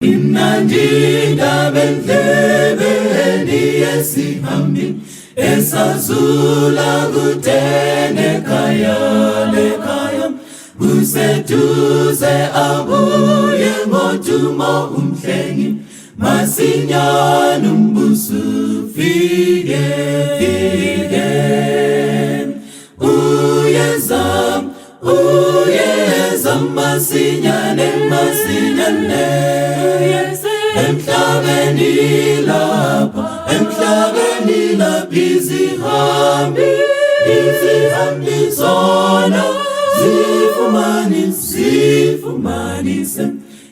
Imnandinda bendlebeni yesihambi esazula kutene kaya lekhaya kuseduze abuye ngodumo umhlengi masinyane umbuso fike uyeza masinyane emhlabeni lapha izihambi zona zifumanise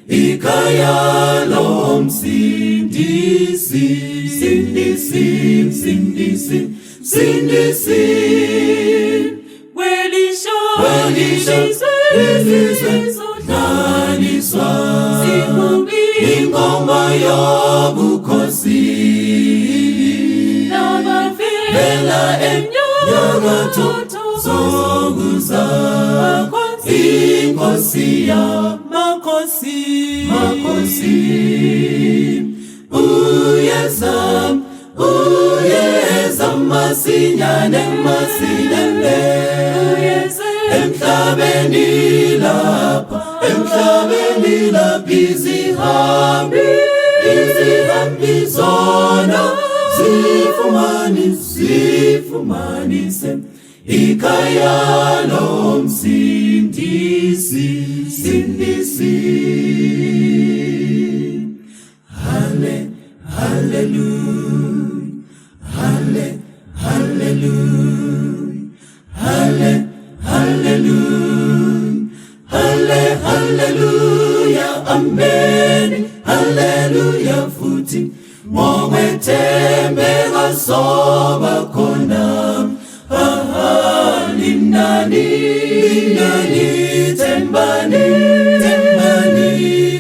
ikhaya lomsindisi welisha izizwe zaniswa ingoma yobukhosi vela enyakatho zokuza inkosi yamakhosi uyeza masinyane emhlabeni lapha izihambi zona zifumanise ikhaya lomsindisi. Hallelujah, amen, hallelujah futhi ngokwethembeka soba khona linani tembani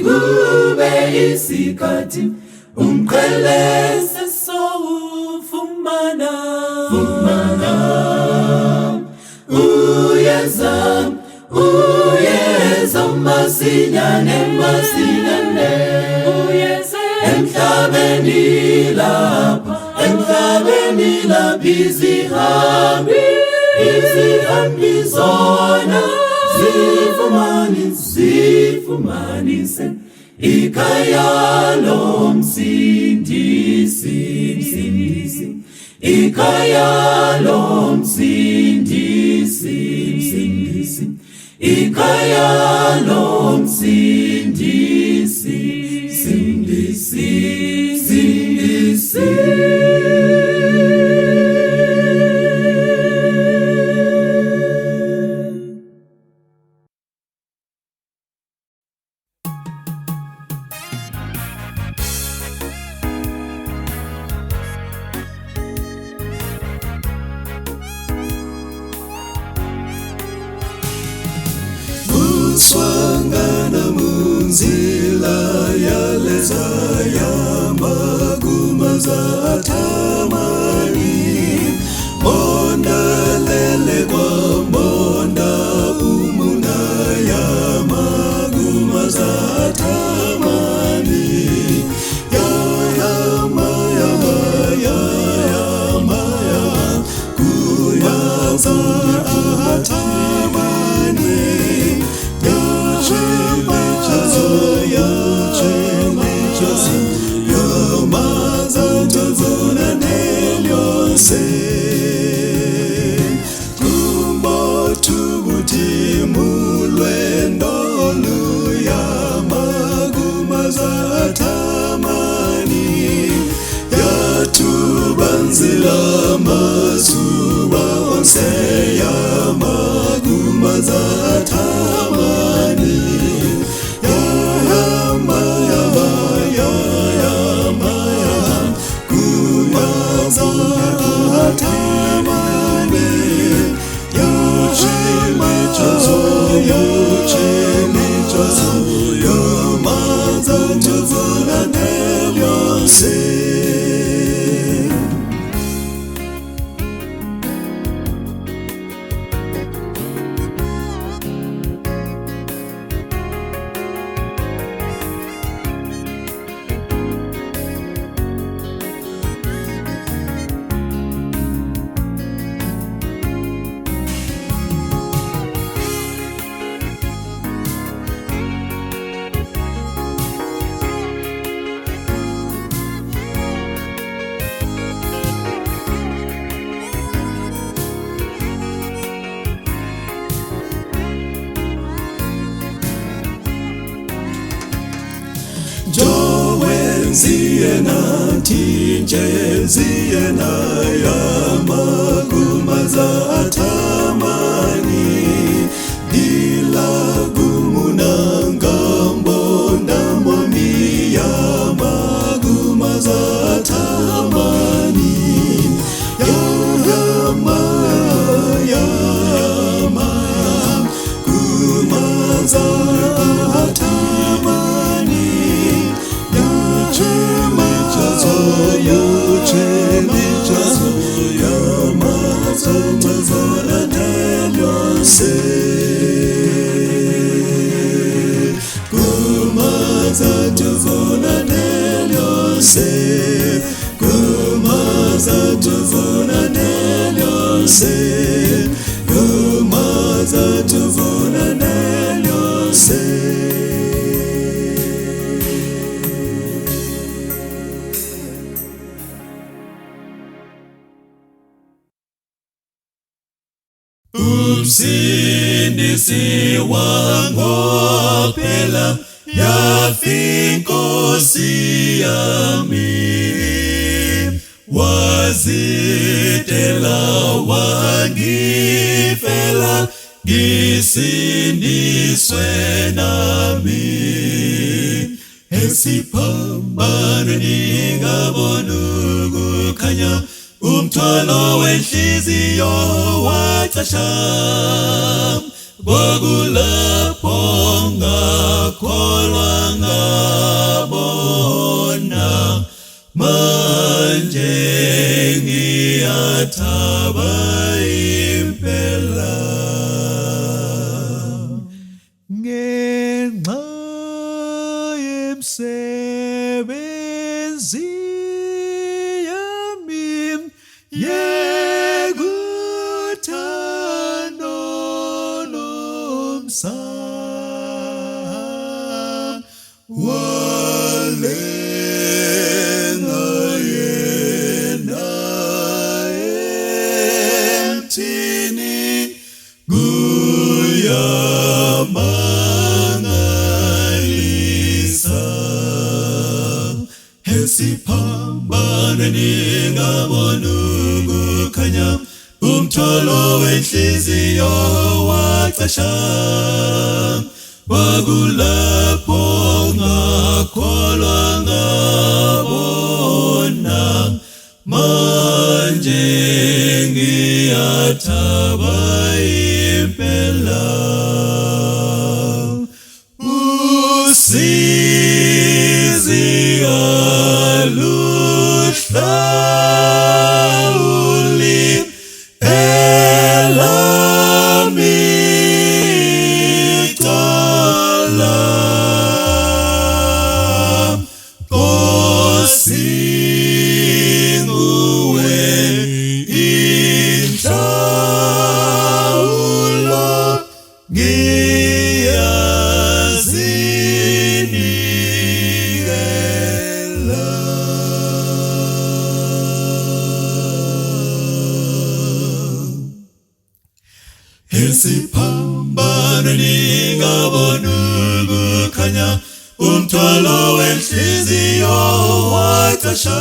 kube isikhathi umqhelese sowufumana uyeza masinyane emhlabeni lapha izihambi zona zifumanise ikhaya lomsindisi ikhaya lomsindisi ikhaya lomsindisi Swangana munzila yaleza yamagumaza tamani monda lele kwa monda umuna yamagumaza tamani yama kuyaza tamani Banzila mazuba onse yamagumaza tamani yama gumaza tamani yuchimichozo yamaza tuzuna nelyose. Jowen ziyena tinje ziyena yama kumaza atamani dila gumunangambo ndamomi yama kumaza atamani yama yama kumaza atamani Umsindisi wangu phela yafika Nkosi yami, wazitela wangifela ngisindiswe nami. Esiphambanweni ngabona ukukhanya, umthwalo wenhliziyo wacasha. Kwakulapho ngakholwa ngabona, manje ngiyathaba impela. Ngenxa yemsebenzi yami yekuthando lomsana walenga yena emthini kuyamangalisa. Esiphambanweni ngabona ukukhanya, umthwalo wenhliziyo wacasha. Kwakulapho ngakholwa ngabona, manje ngiyathaba impela. Usizi aluhlawuli elami cala. Nkosi nguwe inhlawulo ngiyazinikela. Esiphambanweni ngabona ukukhanya, umthwalo wenhliziyo wacasha.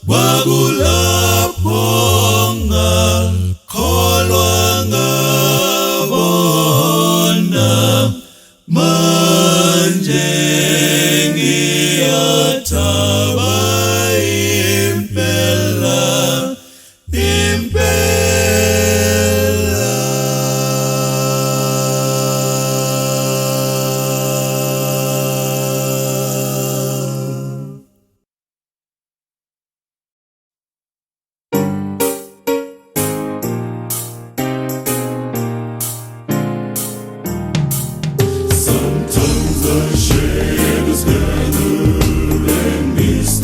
Kwakulapho ngakholwa ngabona, manje ngiyathaba impela, impela. Sometimes the shadows gather and misty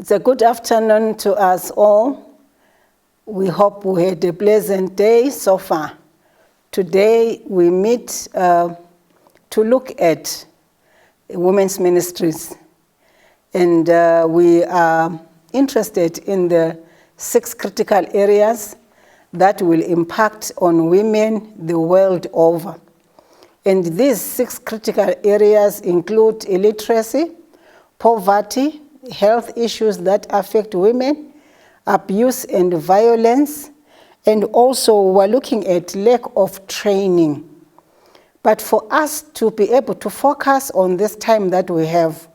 It's a good afternoon to us all. We hope we had a pleasant day so far. Today we meet to look at women's ministries. And we are interested in the 6 critical areas that will impact on women the world over. And these 6 critical areas include illiteracy, poverty, health issues that affect women, abuse and violence, and also we're looking at lack of training. But for us to be able to focus on this time that we have,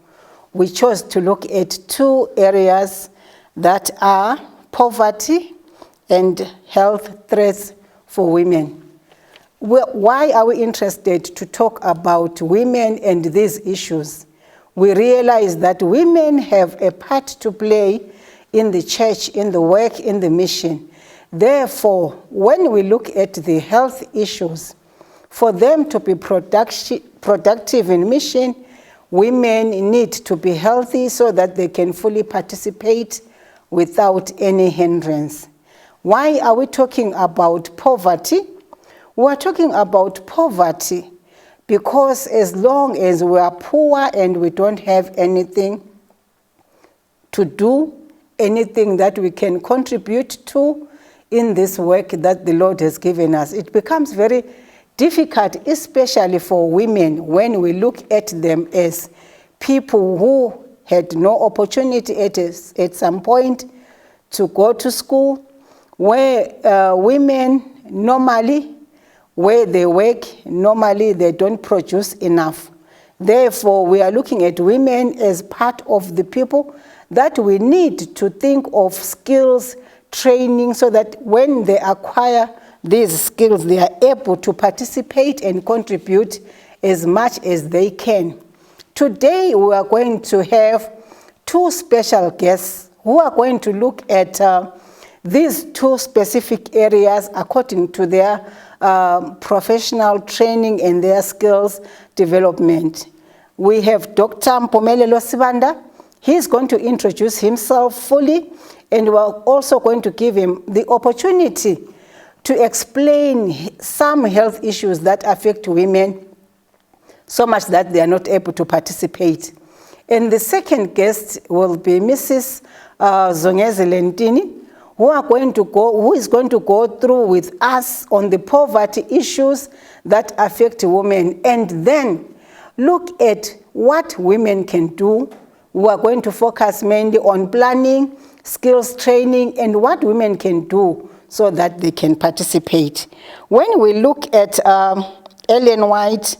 we chose to look at 2 areas that are poverty and health threats for women. Why are we interested to talk about women and these issues? We realize that women have a part to play in the church, in the work, in the mission. Therefore, when we look at the health issues, for them to be productive in mission, women need to be healthy so that they can fully participate without any hindrance. Why are we talking about poverty? We're talking about poverty because as long as we are poor and we don't have anything to do, anything that we can contribute to in this work that the Lord has given us, it becomes very difficult, especially for women, when we look at them as people who had no opportunity at some point to go to school, where women normally, where they work, normally they don't produce enough. Therefore, we are looking at women as part of the people that we need to think of skills, training, so that when they acquire these skills, they are able to participate and contribute as much as they can. Today we are going to have two special guests who are going to look at these two specific areas according to their professional training and their skills development. We have Dr. Mpumelelo Sibanda. He's going to introduce himself fully, and we're also going to give him the opportunity to explain some health issues that affect women so much that they are not able to participate. And the second guest will be Mrs. Zongezi Lentini, who is going to go through with us on the poverty issues that affect women, and then look at what women can do. We are going to focus mainly on planning, skills training, and what women can do so that they can participate. When we look at Ellen White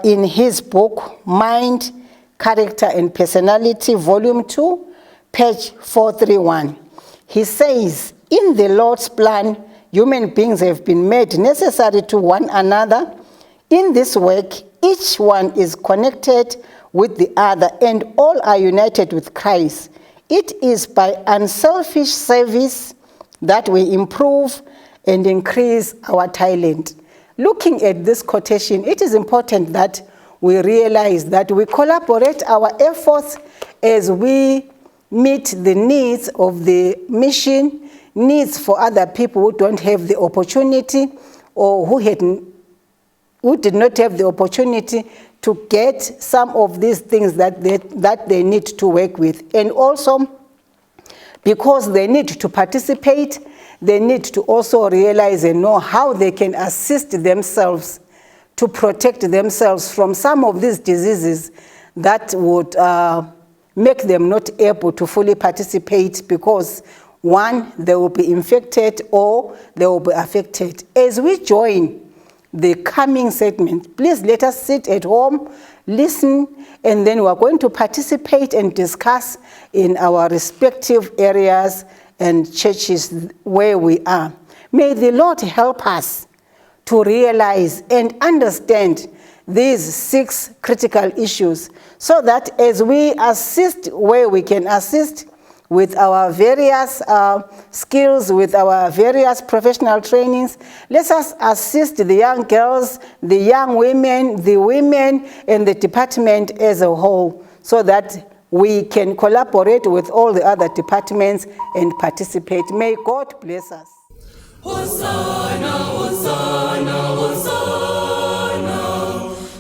in his book, Mind, Character and Personality, Volume 2, page 431, he says, in the Lord's plan, human beings have been made necessary to one another. In this work, each one is connected with the other, and all are united with Christ. It is by unselfish service that we improve and increase our talent. Looking at this quotation, it is important that we realize that we collaborate our efforts as we meet the needs of the mission, needs for other people who don't have the opportunity or who did not have the opportunity to get some of these things that they need to work with. And also, because they need to participate, they need to also realize and know how they can assist themselves to protect themselves from some of these diseases that would make them not able to fully participate because, one, they will be infected or they will be affected. As we join the coming segment, please let us sit at home, listen, and then we are going to participate and discuss in our respective areas and churches where we are. May the Lord help us to realize and understand these 6 critical issues so that as we assist where we can assist with our various skills, with our various professional trainings, let us assist the young girls, the young women, and the department as a whole so that we can collaborate with all the other departments and participate. May God bless us. Hosanna, Hosanna, Hosanna.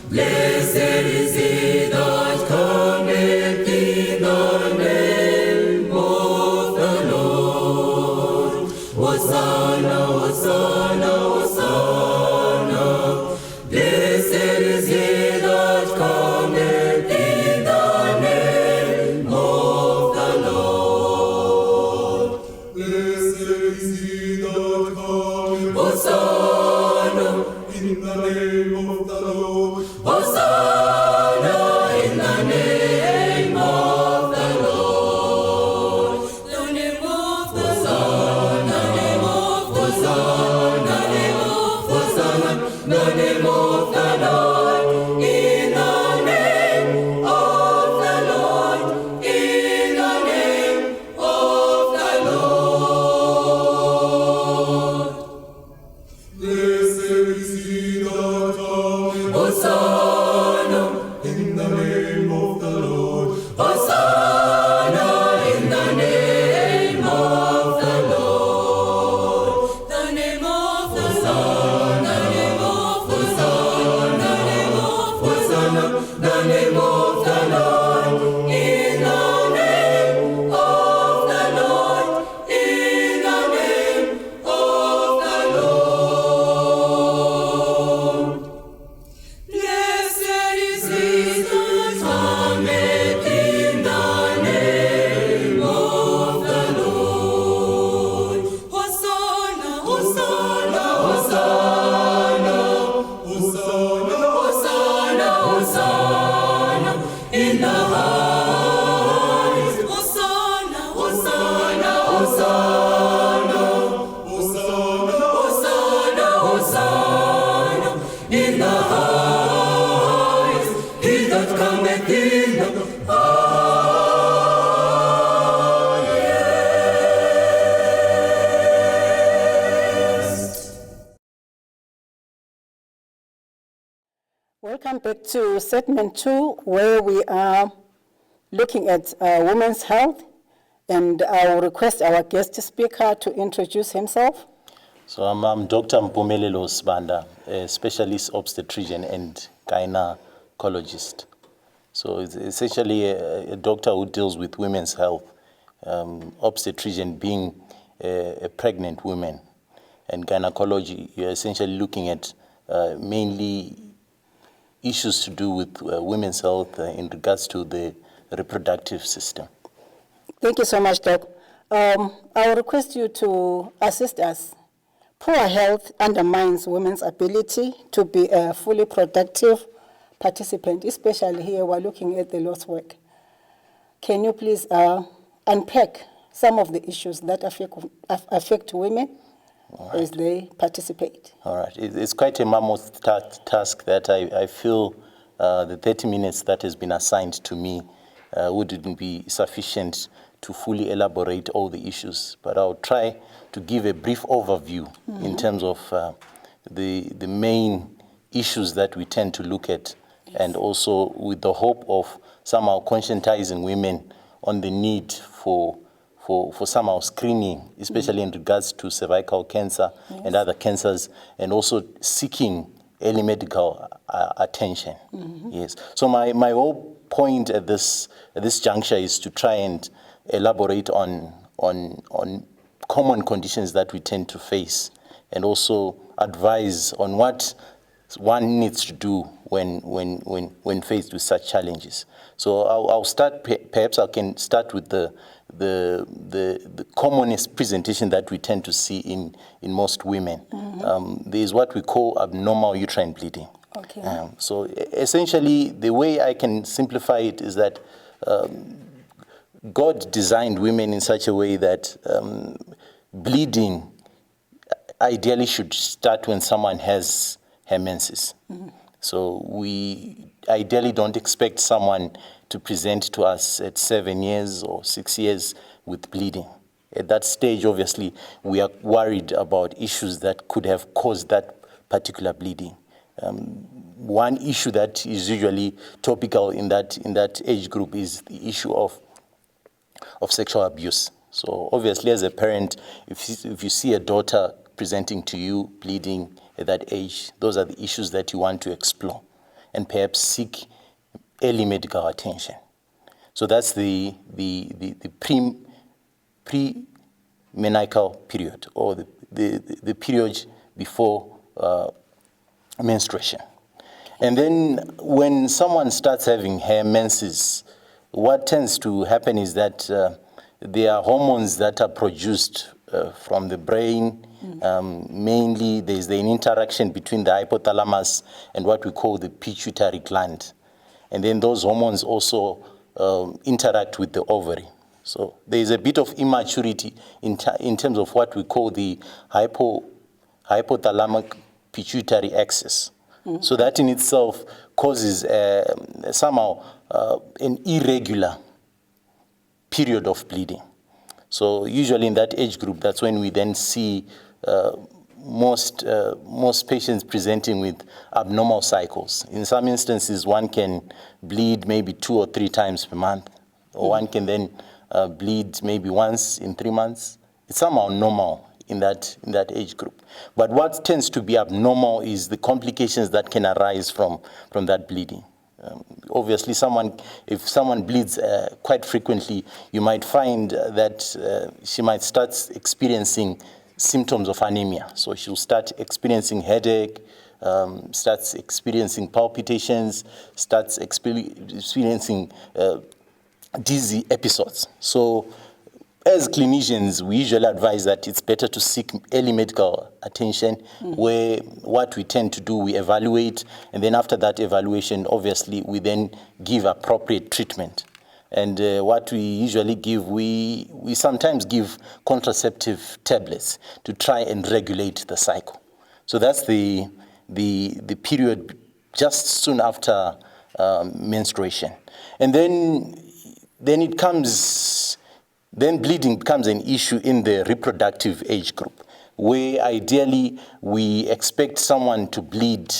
Blessed is he that cometh in the name of the Lord. Hosanna, Hosanna, Hosanna. Blessed is he that cometh in the name of the Lord. Blessed is he that cometh. Hosanna in the name of the Lord. Hosanna in the name of the Lord. The name of the Son, the name of the Son, the name of the Son, the name of the Lord. In the name of the Lord, in the name of the Lord. Blessed is he that cometh. Hosanna in the name of the Lord. Hosanna in the name of the Lord. The name of the Son, the name of the Son, the name of the Son, the name of the Lord. In the name of the Lord, in the name of the Lord. Blessed is he that cometh in the name of the Lord. Hosanna, Hosanna, Hosanna. Hosanna, Hosanna, Hosanna. In the highest. Hosanna, Hosanna, Hosanna. Hosanna, Hosanna, Hosanna. In the highest. Welcome back to segment 2, where we are looking at women's health, and I will request our guest speaker to introduce himself. So I'm Dr. Mpumelelo Sibanda, a specialist obstetrician and gynecologist. So it's essentially a doctor who deals with women's health, obstetrician being a pregnant woman, and gynecology, you're essentially looking at mainly issues to do with women's health in regards to the reproductive system. Thank you so much, Doc. I will request you to assist us. Poor health undermines women's ability to be a fully productive participant, especially here we're looking at the lost work. Can you please unpack some of the issues that affect women as they participate? All right. It's quite a mammoth task that I feel the 30 minutes that has been assigned to me wouldn't be sufficient to fully elaborate all the issues. But I'll try to give a brief overview in terms of the main issues that we tend to look at, and also with the hope of somehow conscientizing women on the need for somehow screening, especially in regards to cervical cancer and other cancers, and also seeking early medical attention. Yes. So my whole point at this juncture is to try and elaborate on common conditions that we tend to face, and also advise on what one needs to do when faced with such challenges. So I'll start. Perhaps I can start with the commonest presentation that we tend to see in most women. There is what we call abnormal uterine bleeding. Okay. So essentially, the way I can simplify it is that God designed women in such a way that bleeding ideally should start when someone has her menses. So we ideally don't expect someone to present to us at 7 years or 6 years with bleeding. At that stage, obviously, we are worried about issues that could have caused that particular bleeding. One issue that is usually topical in that age group is the issue of sexual abuse. So obviously, as a parent, if you see a daughter presenting to you bleeding at that age, those are the issues that you want to explore and perhaps seek early medical attention. So that's the pre-menstrual period, or the period before menstruation. And then when someone starts having her menses, what tends to happen is that there are hormones that are produced from the brain. Mainly, there's an interaction between the hypothalamus and what we call the pituitary gland. And then those hormones also interact with the ovary. So there's a bit of immaturity in terms of what we call the hypothalamic pituitary axis. So that in itself causes somehow an irregular period of bleeding. So usually in that age group, that's when we then see most patients presenting with abnormal cycles. In some instances, one can bleed maybe 2 or 3 times per month, or one can then bleed maybe once in 3 months. It's somehow normal in that age group. But what tends to be abnormal is the complications that can arise from that bleeding. Obviously, if someone bleeds quite frequently, you might find that she might start experiencing symptoms of anemia. So she'll start experiencing headache, starts experiencing palpitations, starts experiencing dizzy episodes. So as clinicians, we usually advise that it's better to seek early medical attention, where what we tend to do, we evaluate, and then after that evaluation, obviously, we then give appropriate treatment. And what we usually give, we sometimes give contraceptive tablets to try and regulate the cycle. So that's the period just soon after menstruation. And then bleeding becomes an issue in the reproductive age group, where ideally we expect someone to bleed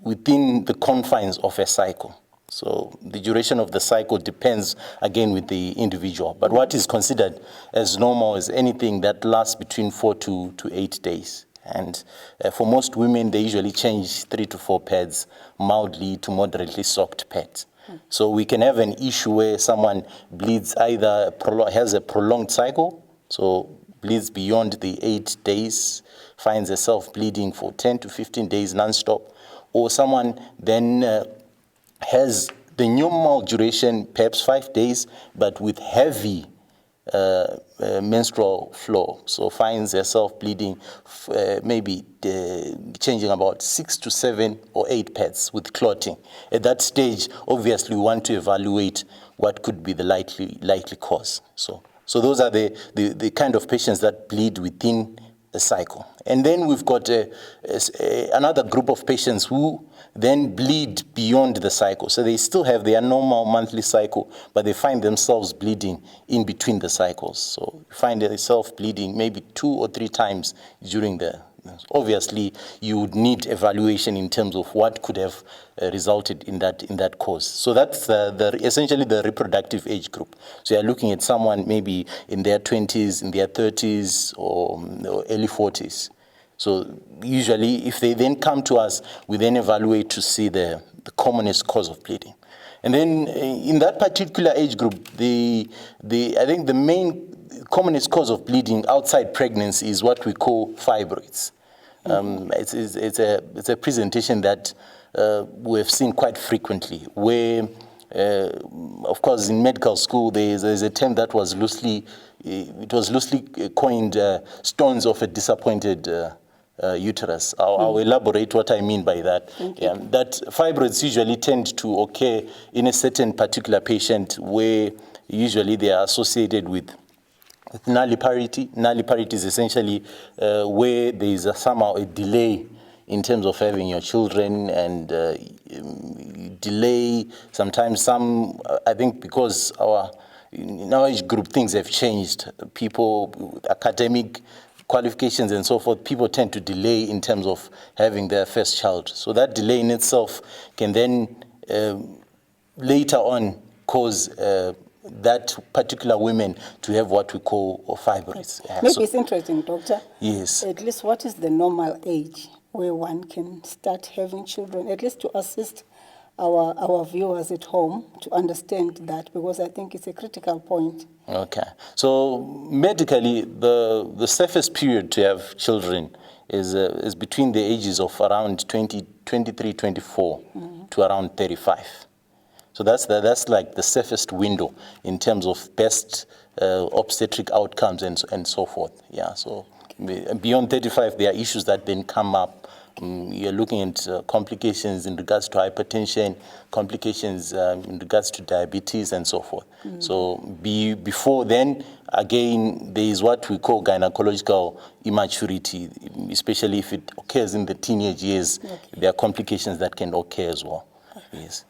within the confines of a cycle. So the duration of the cycle depends, again, with the individual. But what is considered as normal is anything that lasts between 4 to 8 days. And for most women, they usually change 3 to 4 pads, mildly to moderately soaked pads. So we can have an issue where someone bleeds either has a prolonged cycle, so bleeds beyond the 8 days, finds herself bleeding for 10 to 15 days nonstop, or someone then has the normal duration, perhaps 5 days, but with heavy menstrual flow, so finds herself bleeding, maybe changing about 6 to 7 or 8 pads with clotting. At that stage, obviously, we want to evaluate what could be the likely cause. So those are the kind of patients that bleed within a cycle. And then we've got another group of patients who then bleed beyond the cycle. So they still have their normal monthly cycle, but they find themselves bleeding in between the cycles. So you find yourself bleeding maybe 2 or 3 times during the. Obviously, you would need evaluation in terms of what could have resulted in that cause. So that's essentially the reproductive age group. So you're looking at someone maybe in their 20s, in their 30s, or early 40s. So usually, if they then come to us, we then evaluate to see the commonest cause of bleeding. And then in that particular age group, I think the main commonest cause of bleeding outside pregnancy is what we call fibroids. It's a presentation that we have seen quite frequently, where, of course, in medical school, there's a term that was loosely coined, stones of a disappointed uterus. I'll elaborate what I mean by that. That fibroids usually tend to occur in a certain particular patient, where usually they are associated with nulliparity. Nulliparity is essentially where there is somehow a delay in terms of having your children, and delay. Sometimes I think because in our age group, things have changed. People, academic qualifications and so forth, people tend to delay in terms of having their first child. So that delay in itself can then later on cause that particular women to have what we call fibroids. Maybe it's interesting, doctor. Yes. At least what is the normal age where one can start having children, at least to assist our viewers at home to understand that, because I think it's a critical point. Okay. So medically, the safest period to have children is between the ages of around 23, 24 to around 35. So that's like the safest window in terms of best obstetric outcomes and so forth. Yeah. So beyond 35, there are issues that then come up. You're looking at complications in regards to hypertension, complications in regards to diabetes, and so forth. So before then, again, there is what we call gynecological immaturity, especially if it occurs in the teenage years. Okay. There are complications that can occur as well. Yes.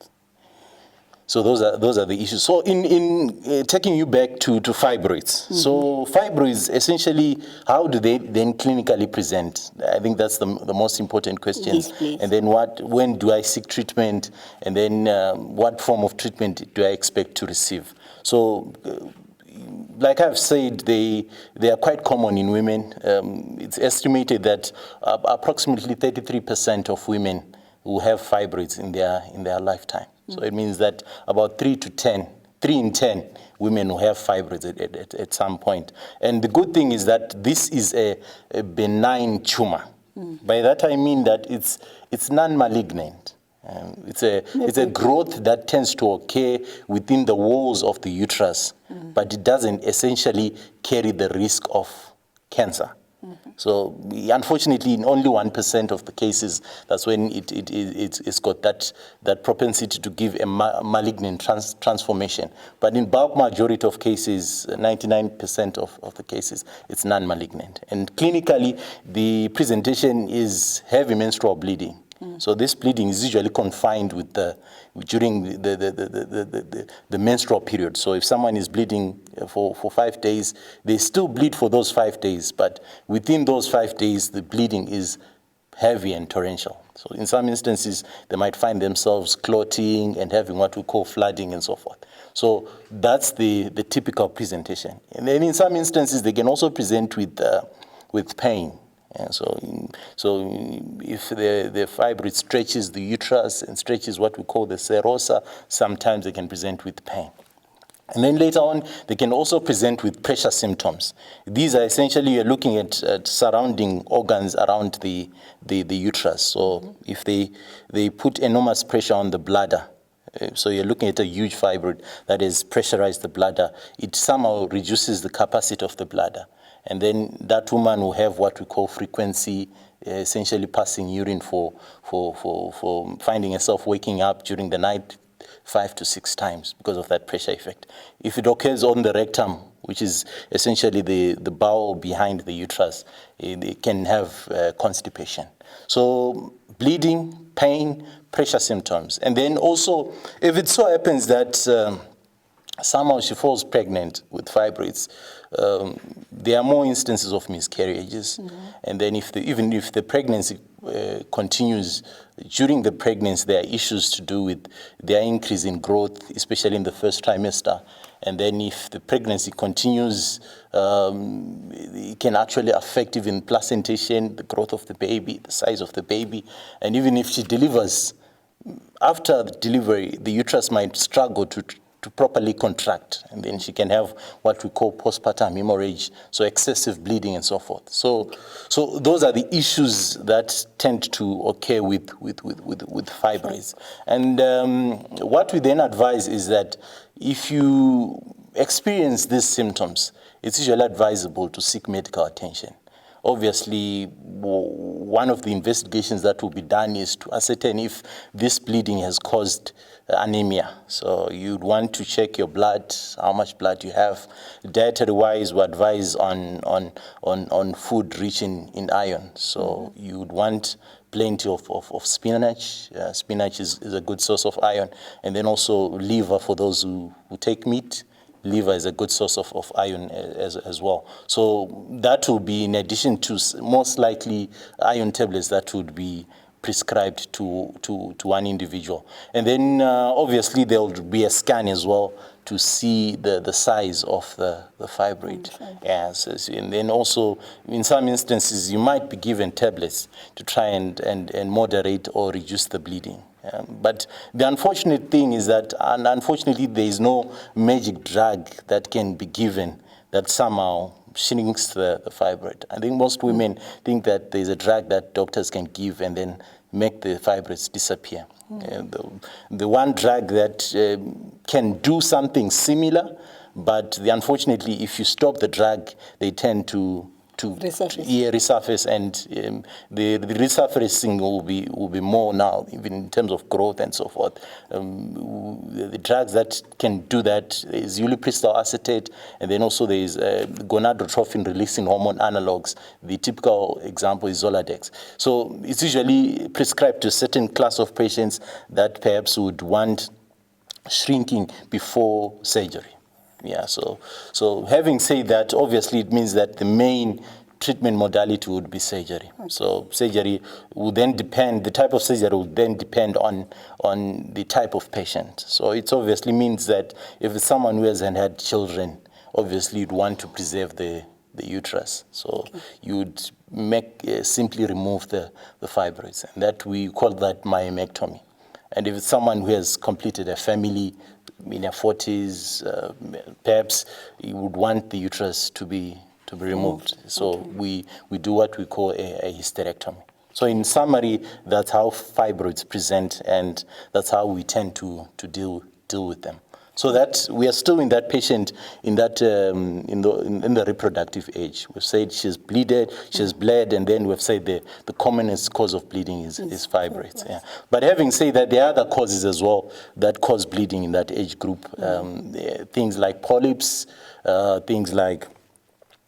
So those are the issues. So in taking you back to fibroids. So fibroids, essentially, how do they then clinically present? I think that's the most important question. Yes, please. And then when do I seek treatment? And then what form of treatment do I expect to receive? So like I've said, they are quite common in women. It's estimated that approximately 33% of women will have fibroids in their lifetime. So it means that about 3 in 10 women will have fibroids at some point. And the good thing is that this is a benign tumor. By that I mean that it's non-malignant. It's a growth that tends to occur within the walls of the uterus, but it doesn't essentially carry the risk of cancer. So unfortunately, in only 1% of the cases, that's when it's got that propensity to give a malignant transformation. But in bulk majority of cases, 99% of the cases, it's non-malignant. And clinically, the presentation is heavy menstrual bleeding. So this bleeding is usually confined with during the menstrual period. So if someone is bleeding for 5 days, they still bleed for those 5 days, but within those 5 days, the bleeding is heavy and torrential. So in some instances, they might find themselves clotting and having what we call flooding and so forth. So that's the typical presentation. And then in some instances, they can also present with pain. And so if the fibroid stretches the uterus and stretches what we call the serosa, sometimes they can present with pain. And then later on, they can also present with pressure symptoms. These are essentially, you're looking at surrounding organs around the uterus. So if they put enormous pressure on the bladder, so you're looking at a huge fibroid that has pressurized the bladder, it somehow reduces the capacity of the bladder. And then that woman will have what we call frequency, essentially passing urine for finding herself waking up during the night 5 to 6 times because of that pressure effect. If it occurs on the rectum, which is essentially the bowel behind the uterus, it can have constipation. So bleeding, pain, pressure symptoms. And then also, if it so happens that somehow she falls pregnant with fibroids, there are more instances of miscarriages. And then even if the pregnancy continues, during the pregnancy there are issues to do with their increase in growth, especially in the first trimester. And then if the pregnancy continues, it can actually affect even placentation, the growth of the baby, the size of the baby. And even if she delivers, after the delivery, the uterus might struggle to properly contract, and then she can have what we call postpartum hemorrhage, so excessive bleeding and so forth. So those are the issues that tend to occur with fibroids. And what we then advise is that if you experience these symptoms, it's usually advisable to seek medical attention. Obviously, one of the investigations that will be done is to ascertain if this bleeding has caused anemia. So you'd want to check your blood, how much blood you have. Dietary-wise, we advise on food rich in iron. So you'd want plenty of spinach. Spinach is a good source of iron. And then also liver for those who take meat. Liver is a good source of iron as well. So that will be in addition to most likely iron tablets that would be prescribed to one individual. And then obviously there will be a scan as well to see the size of the fibroid. Yes, and then also in some instances you might be given tablets to try and moderate or reduce the bleeding. But the unfortunate thing is that, unfortunately, there is no magic drug that can be given that somehow shrinks the fibroid. I think most women think that there's a drug that doctors can give and then make the fibroids disappear. The one drug that can do something similar, but unfortunately, if you stop the drug, they tend to resurface, and the resurfacing will be more now, even in terms of growth and so forth. The drugs that can do that is ulipristal acetate, and then also there is gonadotrophin releasing hormone analogs. The typical example is Zoladex. So it's usually prescribed to a certain class of patients that perhaps would want shrinking before surgery. Yeah, so having said that, obviously it means that the main treatment modality would be surgery. So surgery will then depend, the type of surgery will then depend on the type of patient. So it obviously means that if it's someone who hasn't had children, obviously you'd want to preserve the uterus. So you'd simply remove the fibroids, and that we call that myomectomy. And if it's someone who has completed a family in their 40s, perhaps you would want the uterus to be removed. So we do what we call a hysterectomy. So in summary, that's how fibroids present, and that's how we tend to deal with them. So that we are still in that patient in the reproductive age. We've said she's bled, and then we've said the commonest cause of bleeding is fibroids. Yeah. But having said that, there are other causes as well that cause bleeding in that age group. Things like polyps, things like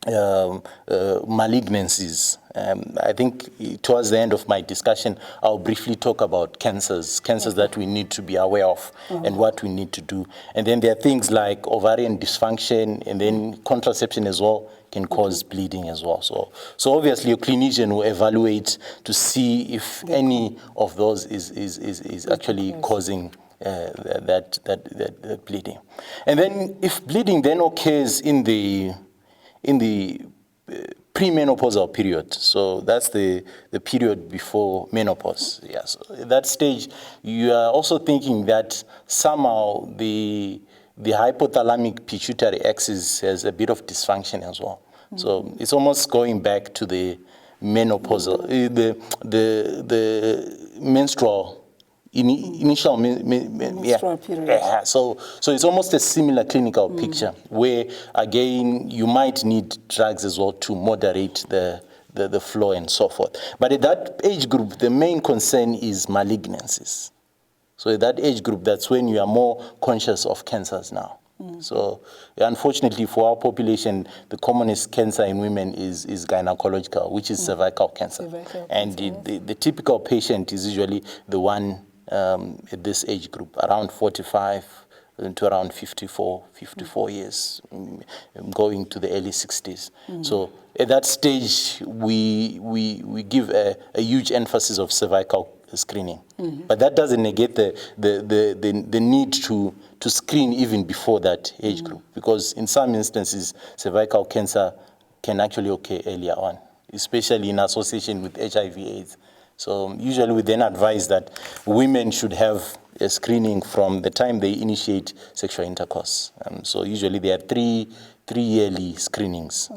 malignancies. I think towards the end of my discussion, I'll briefly talk about cancers that we need to be aware of and what we need to do. And then there are things like ovarian dysfunction, and then contraception as well can cause bleeding as well. So obviously, a clinician will evaluate to see if any of those is actually causing that bleeding. And then if bleeding then occurs in the premenopausal period, so that's the period before menopause. Yeah, so at that stage, you are also thinking that somehow the hypothalamic pituitary axis has a bit of dysfunction as well. So it's almost going back to the menopausal, the menstrual. Initial menstrual period. Yeah. So it's almost a similar clinical picture where, again, you might need drugs as well to moderate the flow and so forth. But at that age group, the main concern is malignancies. So at that age group, that's when you are more conscious of cancers now. So unfortunately for our population, the commonest cancer in women is gynecological, which is cervical cancer. And the typical patient is usually the one at this age group, around 45 to around 54 years, going to the early 60s. So at that stage, we give a huge emphasis of cervical screening. But that doesn't negate the need to screen even before that age group, because in some instances, cervical cancer can actually occur earlier on, especially in association with HIV/AIDS. So usually we then advise that women should have a screening from the time they initiate sexual intercourse. So usually there are three yearly screenings.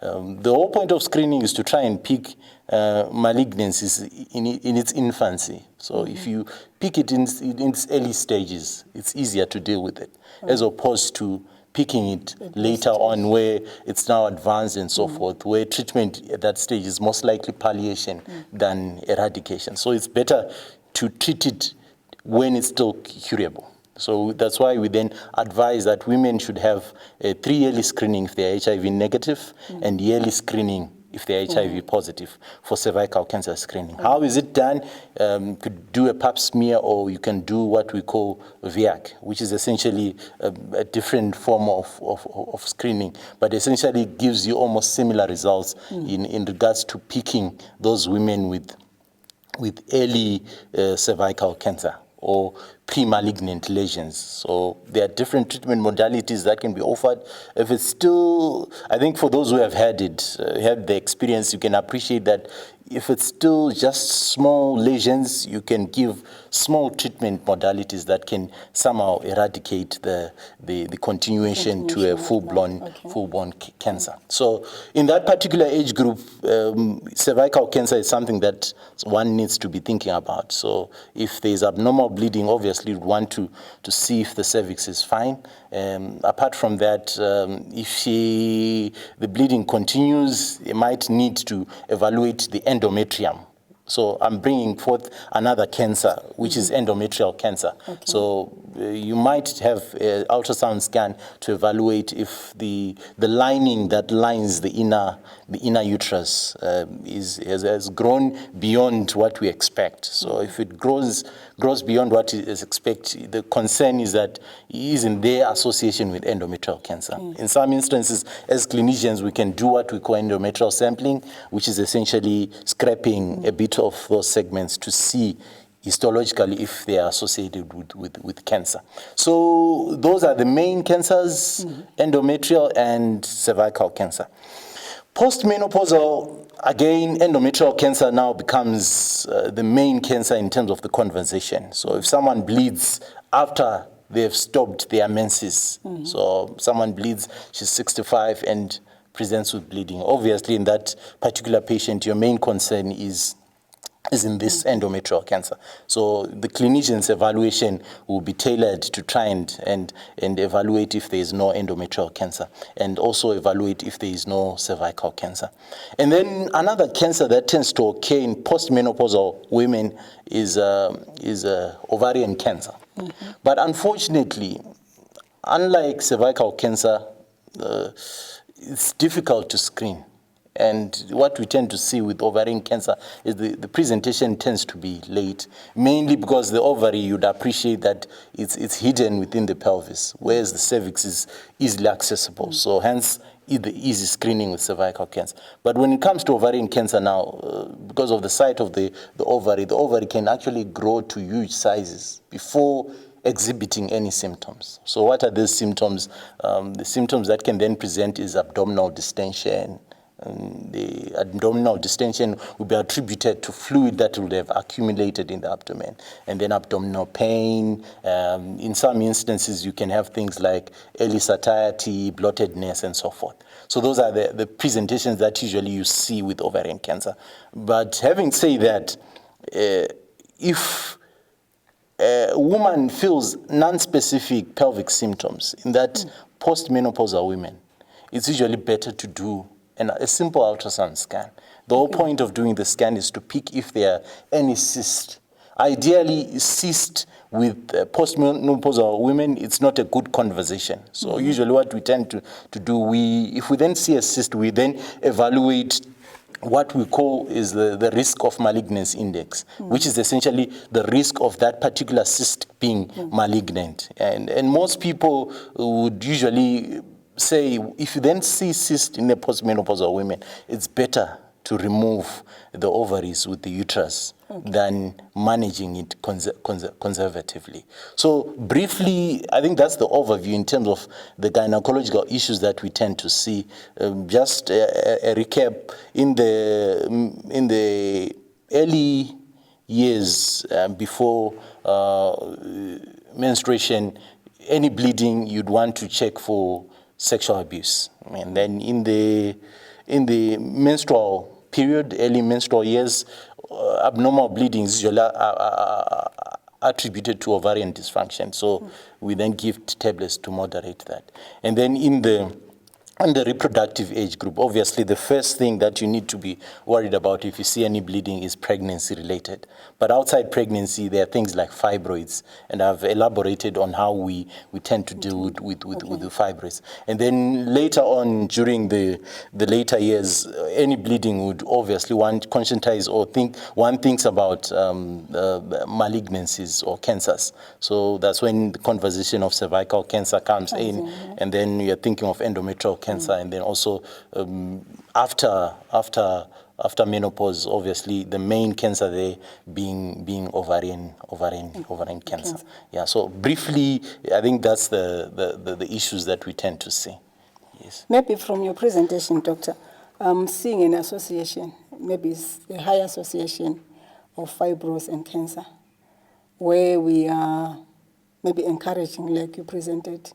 The whole point of screening is to try and pick malignancies in its infancy. So if you pick it in its early stages, it's easier to deal with it, as opposed to picking it later on where it's now advanced and so forth, where treatment at that stage is most likely palliation than eradication. So it's better to treat it when it's still curable. So that's why we then advise that women should have a 3 yearly screening if they're HIV negative and yearly screening if they're HIV positive for cervical cancer screening. How is it done? You could do a pap smear, or you can do what we call VIAC, which is essentially a different form of screening, but essentially gives you almost similar results in regards to picking those women with early cervical cancer or pre-malignant lesions. So there are different treatment modalities that can be offered. If it's still, I think for those who have had it, had the experience, you can appreciate that if it's still just small lesions, you can give small treatment modalities that can somehow eradicate the continuation to a full-blown cancer. So in that particular age group, cervical cancer is something that one needs to be thinking about. So if there's abnormal bleeding, obviously you'd want to see if the cervix is fine. Apart from that, if the bleeding continues, you might need to evaluate the endometrium. So I'm bringing forth another cancer, which is endometrial cancer. So you might have an ultrasound scan to evaluate if the lining that lines the inner uterus has grown beyond what we expect. So if it grows beyond what is expected, the concern is that it is in their association with endometrial cancer. In some instances, as clinicians, we can do what we call endometrial sampling, which is essentially scraping a bit of those segments to see histologically if they are associated with cancer. So those are the main cancers, endometrial and cervical cancer. Postmenopausal, again, endometrial cancer now becomes the main cancer in terms of the conversation. So if someone bleeds after they've stopped their menses, so someone bleeds, she's 65 and presents with bleeding, obviously in that particular patient, your main concern is in this endometrial cancer. So the clinician's evaluation will be tailored to try and evaluate if there is no endometrial cancer, and also evaluate if there is no cervical cancer. And then another cancer that tends to occur in postmenopausal women is ovarian cancer. But unfortunately, unlike cervical cancer, it's difficult to screen. And what we tend to see with ovarian cancer is the presentation tends to be late, mainly because the ovary, you'd appreciate that it's hidden within the pelvis, whereas the cervix is easily accessible. So hence, the easy screening with cervical cancer. But when it comes to ovarian cancer now, because of the site of the ovary can actually grow to huge sizes before exhibiting any symptoms. So what are these symptoms? The symptoms that can then present is abdominal distension. The abdominal distension will be attributed to fluid that would have accumulated in the abdomen, and then abdominal pain. In some instances, you can have things like early satiety, bloatedness, and so forth. So those are the presentations that usually you see with ovarian cancer. But having said that, if a woman feels non-specific pelvic symptoms in that postmenopausal women, it's usually better to do a simple ultrasound scan. The whole point of doing the scan is to pick if there are any cysts. Ideally, cyst with postmenopausal women, it's not a good conversation. So usually what we tend to do, if we then see a cyst, we then evaluate what we call is the risk of malignancy index, which is essentially the risk of that particular cyst being malignant. And most people would usually say, if you then see cyst in the postmenopausal women, it's better to remove the ovaries with the uterus than managing it conservatively. So briefly, I think that's the overview in terms of the gynecological issues that we tend to see. Just a recap, in the early years before menstruation, any bleeding, you'd want to check for sexual abuse. And then in the menstrual period, early menstrual years, abnormal bleeding is usually attributed to ovarian dysfunction. So we then give tablets to moderate that. And then in the reproductive age group, obviously the first thing that you need to be worried about if you see any bleeding is pregnancy related. But outside pregnancy, there are things like fibroids, and I've elaborated on how we tend to deal with the fibroids. And then later on, during the later years, any bleeding would obviously one conscientize or one thinks about malignancies or cancers. So that's when the conversation of cervical cancer comes in, and then you're thinking of endometrial cancer, and then also after menopause, obviously the main cancer there being ovarian cancer. Yeah. So briefly, I think that's the issues that we tend to see. Yes. Maybe from your presentation, Doctor, I'm seeing an association, maybe it's a high association of fibroids and cancer, where we are maybe encouraging, like you presented,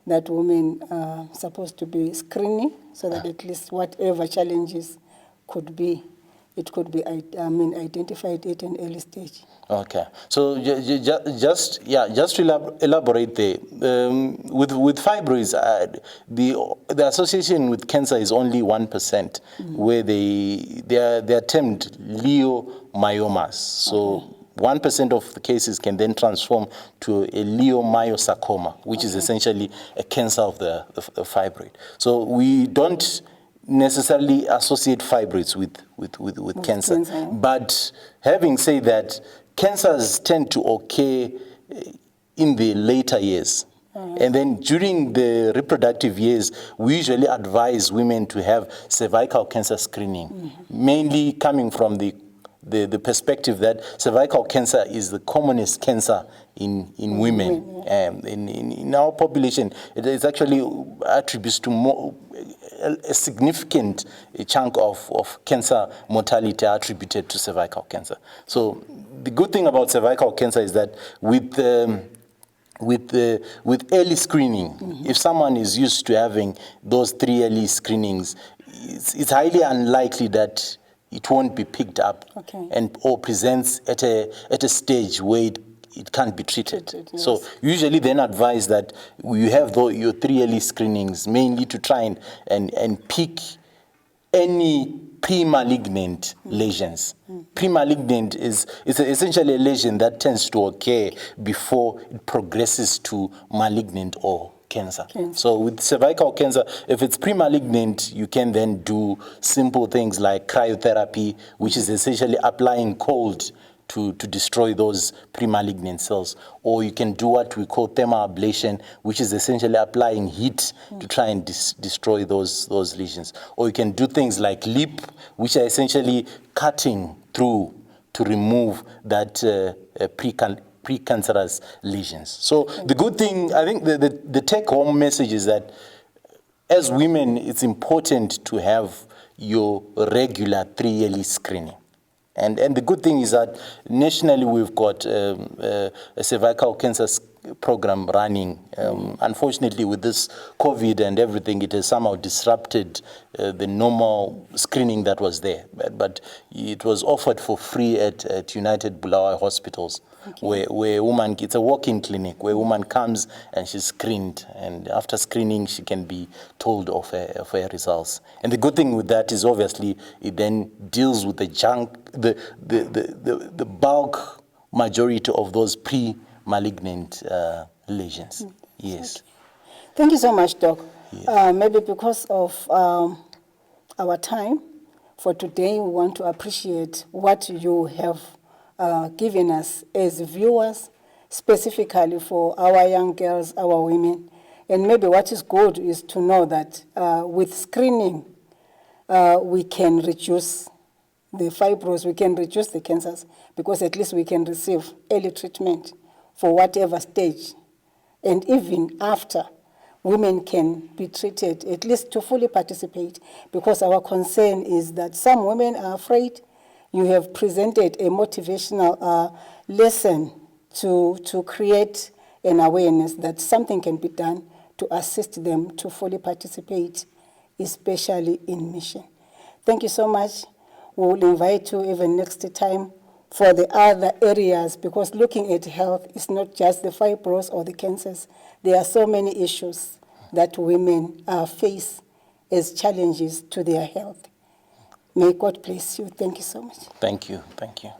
that women are supposed to be screening so that at least whatever challenges could be, it could be identified at an early stage. Okay. So just to elaborate there, with fibroids, the association with cancer is only 1%, where they are termed leiomyomas. So 1% of the cases can then transform to a leiomyosarcoma, which is essentially a cancer of the fibroid. So we don't necessarily associate fibroids with cancer. But having said that, cancers tend to occur in the later years. And then during the reproductive years, we usually advise women to have cervical cancer screening, mainly coming from the perspective that cervical cancer is the commonest cancer in women. In our population, it actually attributes to a significant chunk of cancer mortality attributed to cervical cancer. So the good thing about cervical cancer is that with early screening, if someone is used to having those 3 early screenings, it's highly unlikely that it won't be picked up or presents at a stage where it can't be treated. Yes. So usually then advise that you have your 3 early screenings mainly to try and pick any pre-malignant lesions. Pre-malignant is essentially a lesion that tends to occur before it progresses to malignant or cancer. So with cervical cancer, if it's pre-malignant, you can then do simple things like cryotherapy, which is essentially applying cold to destroy those pre-malignant cells. Or you can do what we call thermal ablation, which is essentially applying heat to try and destroy those lesions. Or you can do things like LEAP, which are essentially cutting through to remove that precancerous lesions. So the good thing, I think the take-home message is that as women, it's important to have your regular 3-yearly screening. And the good thing is that nationally we've got a cervical cancer program running. Unfortunately, with this COVID and everything, it has somehow disrupted the normal screening that was there. But it was offered for free at United Bulawayo hospitals, where a woman, it's a walk-in clinic, where a woman comes and she's screened. And after screening, she can be told of her results. And the good thing with that is obviously it then deals with the bulk majority of those pre-malignant lesions. Yes. Thank you so much, Doc. Yes. Maybe because of our time for today, we want to appreciate what you have given us as viewers, specifically for our young girls, our women. And maybe what is good is to know that with screening, we can reduce the fibroids, we can reduce the cancers, because at least we can receive early treatment for whatever stage. And even after, women can be treated, at least to fully participate, because our concern is that some women are afraid. You have presented a motivational lesson to create an awareness that something can be done to assist them to fully participate, especially in mission. Thank you so much. We will invite you even next time for the other areas, because looking at health is not just the fibroids or the cancers. There are so many issues that women face as challenges to their health. May God bless you. Thank you so much. Thank you. Thank you.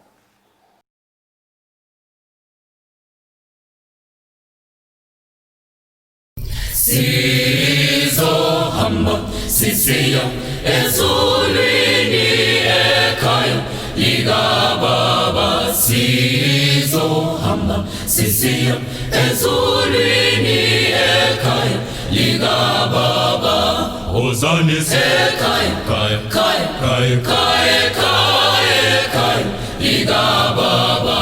Sizohamba sisiya ezulwini ekhaya likaBaba. Sizohamba sisiya ezulwini ekhaya likaBaba. Ozani Ekhaya, kaya kaya, kaya kaya, kaya, kaya likaBaba.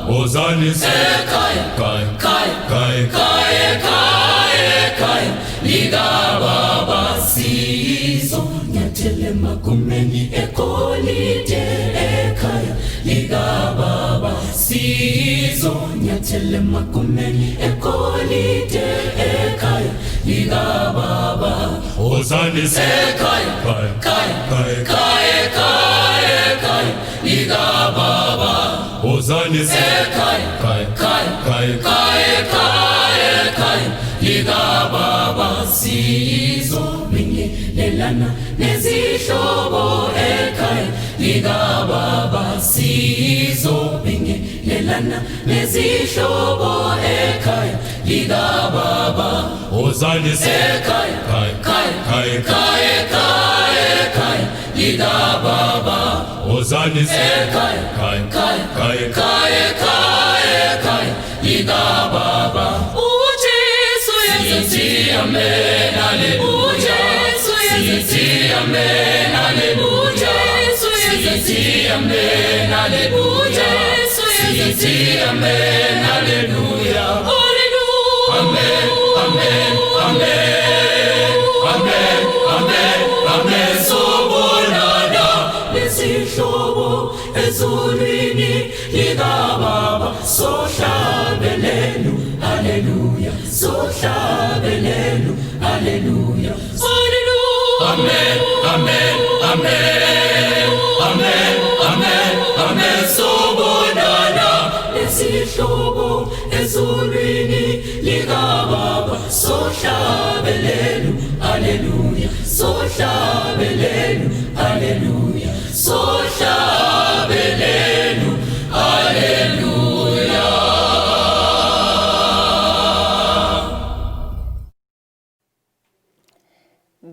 Ozani Ekhaya, kaya kaya, kaya kaya, kaya, kaya likaBaba. Sizonyathele magumeni egolide ekhaya likaBaba. Sizonyathele magumeni egolide ekhaya likaBaba. Ozani Ekhaya, kaya kaya, kaya kaya, kaya, kaya likaBaba. Ozani Ekhaya, kaya kaya, kaya kaya, kaya, kaya likaBaba. Sizobingelelana nezihlobo ekhaya likaBaba. Sizobingelelana nezihlobo ekhaya likaBaba. Ozani Ekhaya, kaya kaya, kaya kaya, kaya, kaya likaBaba. Ozani Ekhaya, kaya kaya, kaya kaya, kaya, kaya likaBaba. uJesu sithi amen, haleluya. Sithi amen, haleluya. Sithi amen, haleluya. Sithi amen, haleluya. Amen, amen, amen. Amen, amen, amen. Sobonana lesihlobo ezulwini likaBaba. Sohlabelelu, haleluya. Sohlabelelu, haleluya. Amen, amen, amen. Amen, amen, amen. Sobonana lesihlobo ezulwini likaBaba. Sohlabelelu, haleluya. Sohlabelelu, haleluya. Sohlabelelu, haleluya.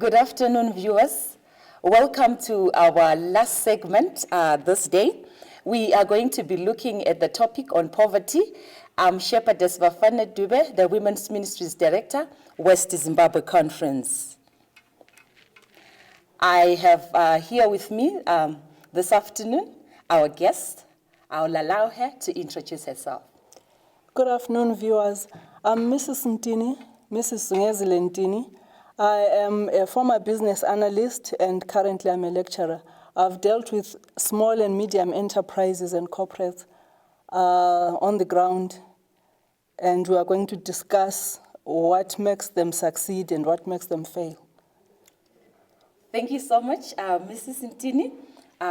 Good afternoon, viewers. Welcome to our last segment this day. We are going to be looking at the topic on poverty. I'm Shepherdess Bafana Dube, the Women's Ministries Director, West Zimbabwe Conference. I have here with me this afternoon our guest. I'll allow her to introduce herself. Good afternoon, viewers. I'm Mrs. Ntini, Mrs. Zungezile Ntini. I am a former business analyst and currently I'm a lecturer. I've dealt with small and medium enterprises and corporates on the ground, and we are going to discuss what makes them succeed and what makes them fail. Thank you so much, Mrs. Ntini.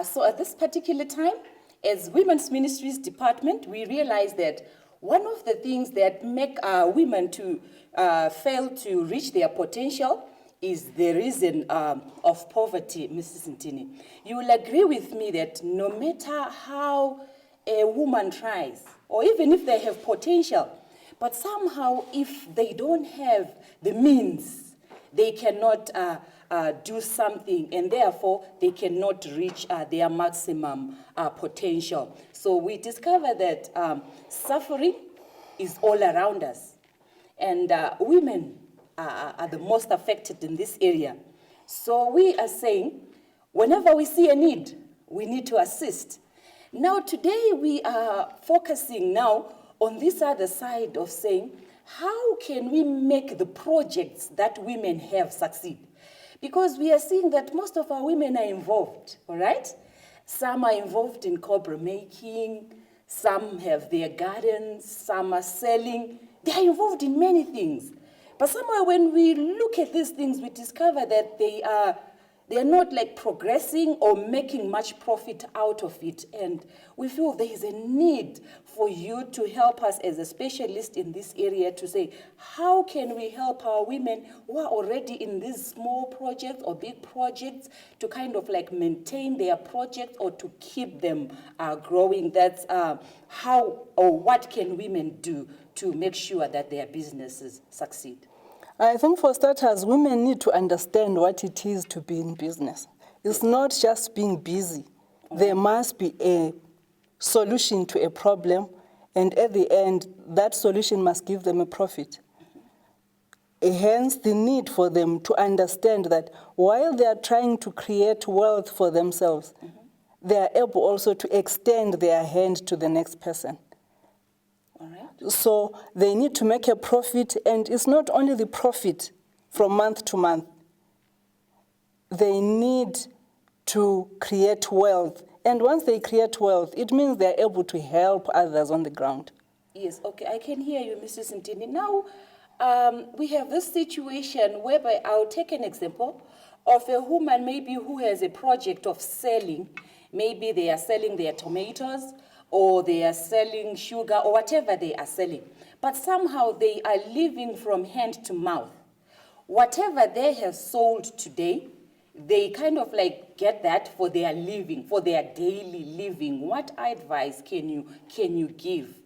So at this particular time, as Women's Ministries Department, we realize that one of the things that make women to fail to reach their potential is the reason of poverty, Mrs. Ntini. You will agree with me that no matter how a woman tries, or even if they have potential, but somehow if they don't have the means, they cannot do something, and therefore they cannot reach their maximum potential. So we discover that suffering is all around us, and women are the most affected in this area. So we are saying, whenever we see a need, we need to assist. Now today we are focusing now on this other side of saying, how can we make the projects that women have succeed? Because we are seeing that most of our women are involved, all right? Some are involved in cobra making, some have their gardens, some are selling. They are involved in many things. But somehow when we look at these things, we discover that they are not like progressing or making much profit out of it. And we feel there is a need for you to help us as a specialist in this area to say, how can we help our women who are already in these small projects or big projects to kind of like maintain their projects or to keep them growing? That's how or what can women do to make sure that their businesses succeed? I think for starters, women need to understand what it is to be in business. It's not just being busy. There must be a solution to a problem, and at the end, that solution must give them a profit. Hence, the need for them to understand that while they are trying to create wealth for themselves, they are able also to extend their hand to the next person. All right. So they need to make a profit, and it's not only the profit from month to month. They need to create wealth. And once they create wealth, it means they're able to help others on the ground. Yes, okay, I can hear you, Mrs. Ntini. Now, we have this situation whereby I'll take an example of a woman maybe who has a project of selling. Maybe they are selling their tomatoes, or they are selling sugar, or whatever they are selling. But somehow they are living from hand to mouth. Whatever they have sold today, they kind of like get that for their living, for their daily living. What advice can you give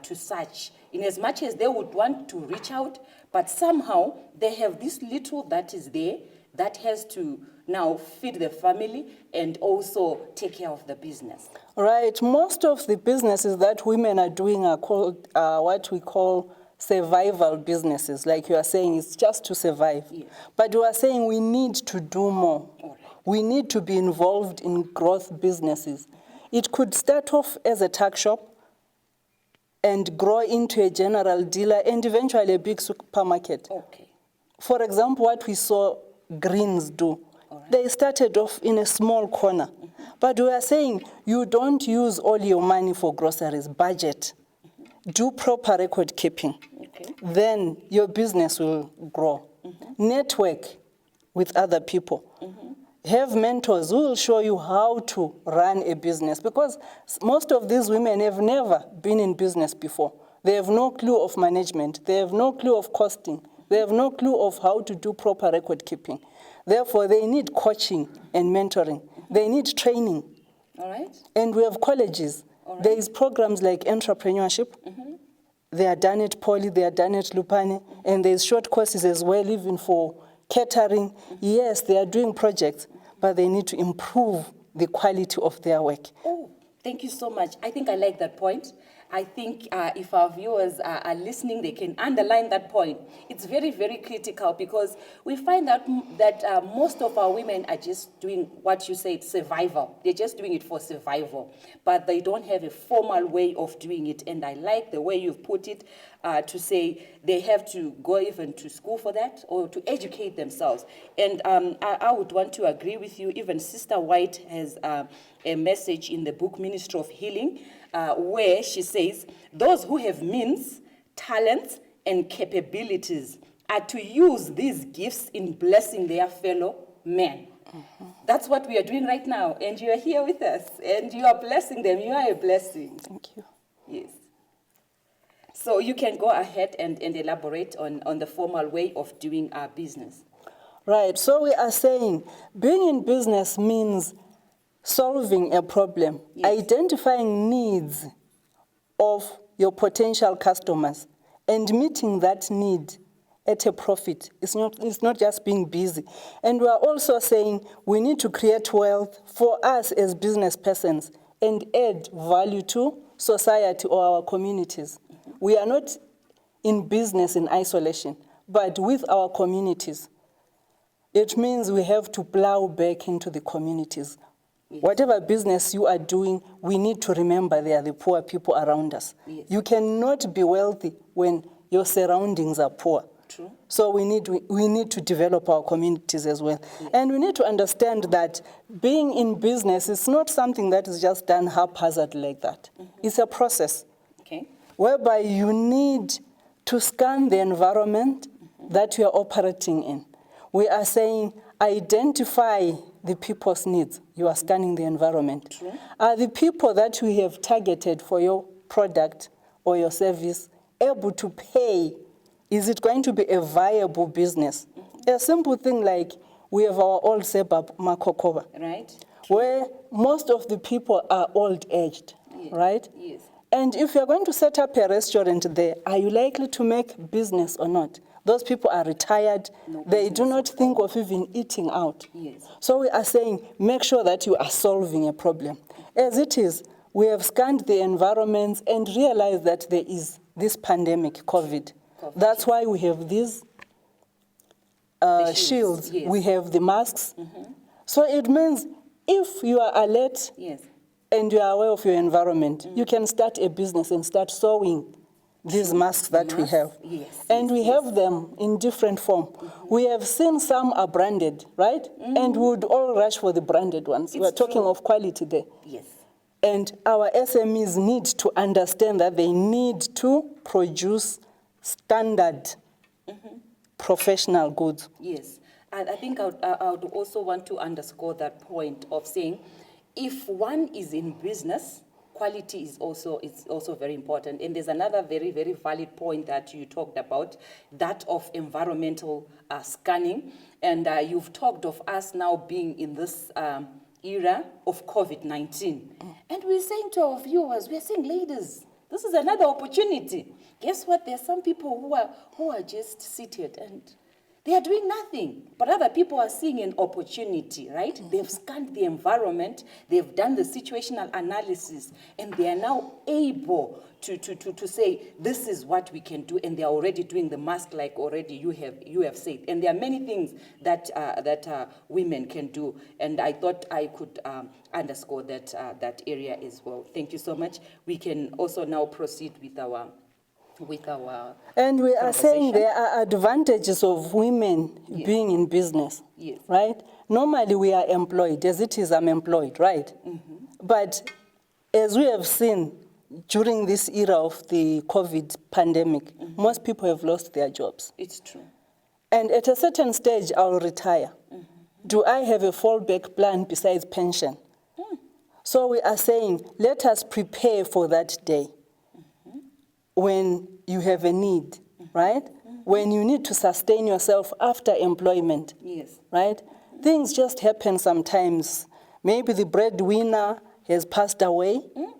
to such, in as much as they would want to reach out, but somehow they have this little that is there that has to now feed the family and also take care of the business? Right. Most of the businesses that women are doing are called what we call survival businesses. Like you are saying, it's just to survive. Yes. But you are saying we need to do more. All right. We need to be involved in growth businesses. It could start off as a tuck shop and grow into a general dealer and eventually a big supermarket. Okay. For example, what we saw Greens do. Right. They started off in a small corner. But we are saying you don't use all your money for groceries, budget. Do proper record keeping. Okay. Then your business will grow. Network with other people. Have mentors who will show you how to run a business, because most of these women have never been in business before. They have no clue of management. They have no clue of costing. They have no clue of how to do proper record keeping. Therefore, they need coaching and mentoring. They need training. All right. And we have colleges. All right. There is programs like entrepreneurship. They are done at Poly, they are done at Lupane, and there's short courses as well, even for catering, yes, they are doing projects, but they need to improve the quality of their work. Oh, thank you so much. I think I like that point. I think if our viewers are listening, they can underline that point. It's very, very critical because we find that most of our women are just doing what you said, survival. They're just doing it for survival, but they don't have a formal way of doing it. And I like the way you've put it to say they have to go even to school for that or to educate themselves. And I would want to agree with you. Even Sister White has a message in the book Ministry of Healing, where she says, those who have means, talents, and capabilities are to use these gifts in blessing their fellow men. Mm-hmm. That's what we are doing right now, and you are here with us, and you are blessing them. You are a blessing. Thank you. Yes. So you can go ahead and elaborate on the formal way of doing our business. Right, so we are saying being in business means solving a problem, yes. identifying needs of your potential customers and meeting that need at a profit. It's not just being busy. And we are also saying we need to create wealth for us as business persons and add value to society or our communities. Mm-hmm. We are not in business in isolation, but with our communities. It means we have to plow back into the communities. Yes. Whatever business you are doing, we need to remember they are the poor people around us. Yes. You cannot be wealthy when your surroundings are poor. True. So we need to develop our communities as well. Yes. And we need to understand that being in business is not something that is just done haphazard like that. Mm-hmm. It's a process, okay, whereby you need to scan the environment mm-hmm. that you are operating in. We are saying identify the people's needs. You are scanning the environment. True. Are the people that we have targeted for your product or your service able to pay? Is it going to be a viable business? Mm-hmm. A simple thing like we have our old suburb, Makokova, right, where most of the people are old-aged, yes. right? Yes. And if you're going to set up a restaurant there, are you likely to make business or not? Those people are retired. No they do not think of even eating out. Yes. So we are saying, make sure that you are solving a problem. As it is, we have scanned the environments and realized that there is this pandemic, COVID. That's why we have these shields. Yes. We have the masks. Mm-hmm. So it means if you are alert yes. and you are aware of your environment, you can start a business and start sewing these masks that we have. Yes, and we yes. have them in different form. Mm-hmm. We have seen some are branded, right? Mm-hmm. And we would all rush for the branded ones. We're talking of quality there. Yes. And our SMEs need to understand that they need to produce standard mm-hmm. professional goods. Yes. And I think I would also want to underscore that point of saying, if one is in business, quality is also very important. And there's another very, very valid point that you talked about, that of environmental scanning. And you've talked of us now being in this era of COVID-19. And we're saying to our viewers, we're saying, ladies, this is another opportunity. Guess what? There are some people who are just seated and they are doing nothing, but other people are seeing an opportunity, right? Mm-hmm. They've scanned the environment, they've done the situational analysis, and they are now able to say, this is what we can do, and they are already doing the mask like already you have said. And there are many things that women can do, and I thought I could underscore that area as well. Thank you so much. We can also now proceed with our and we are saying there are advantages of women yes. being in business, yes. right? Normally we are employed, as it is I'm employed, right? Mm-hmm. But as we have seen during this era of the COVID pandemic, mm-hmm. most people have lost their jobs. It's true. And at a certain stage, I'll retire. Mm-hmm. Do I have a fallback plan besides pension? Mm. So we are saying, let us prepare for that day. When you have a need, mm-hmm. right? Mm-hmm. When you need to sustain yourself after employment, yes. right? Mm-hmm. Things just happen sometimes. Maybe the breadwinner has passed away, mm-hmm.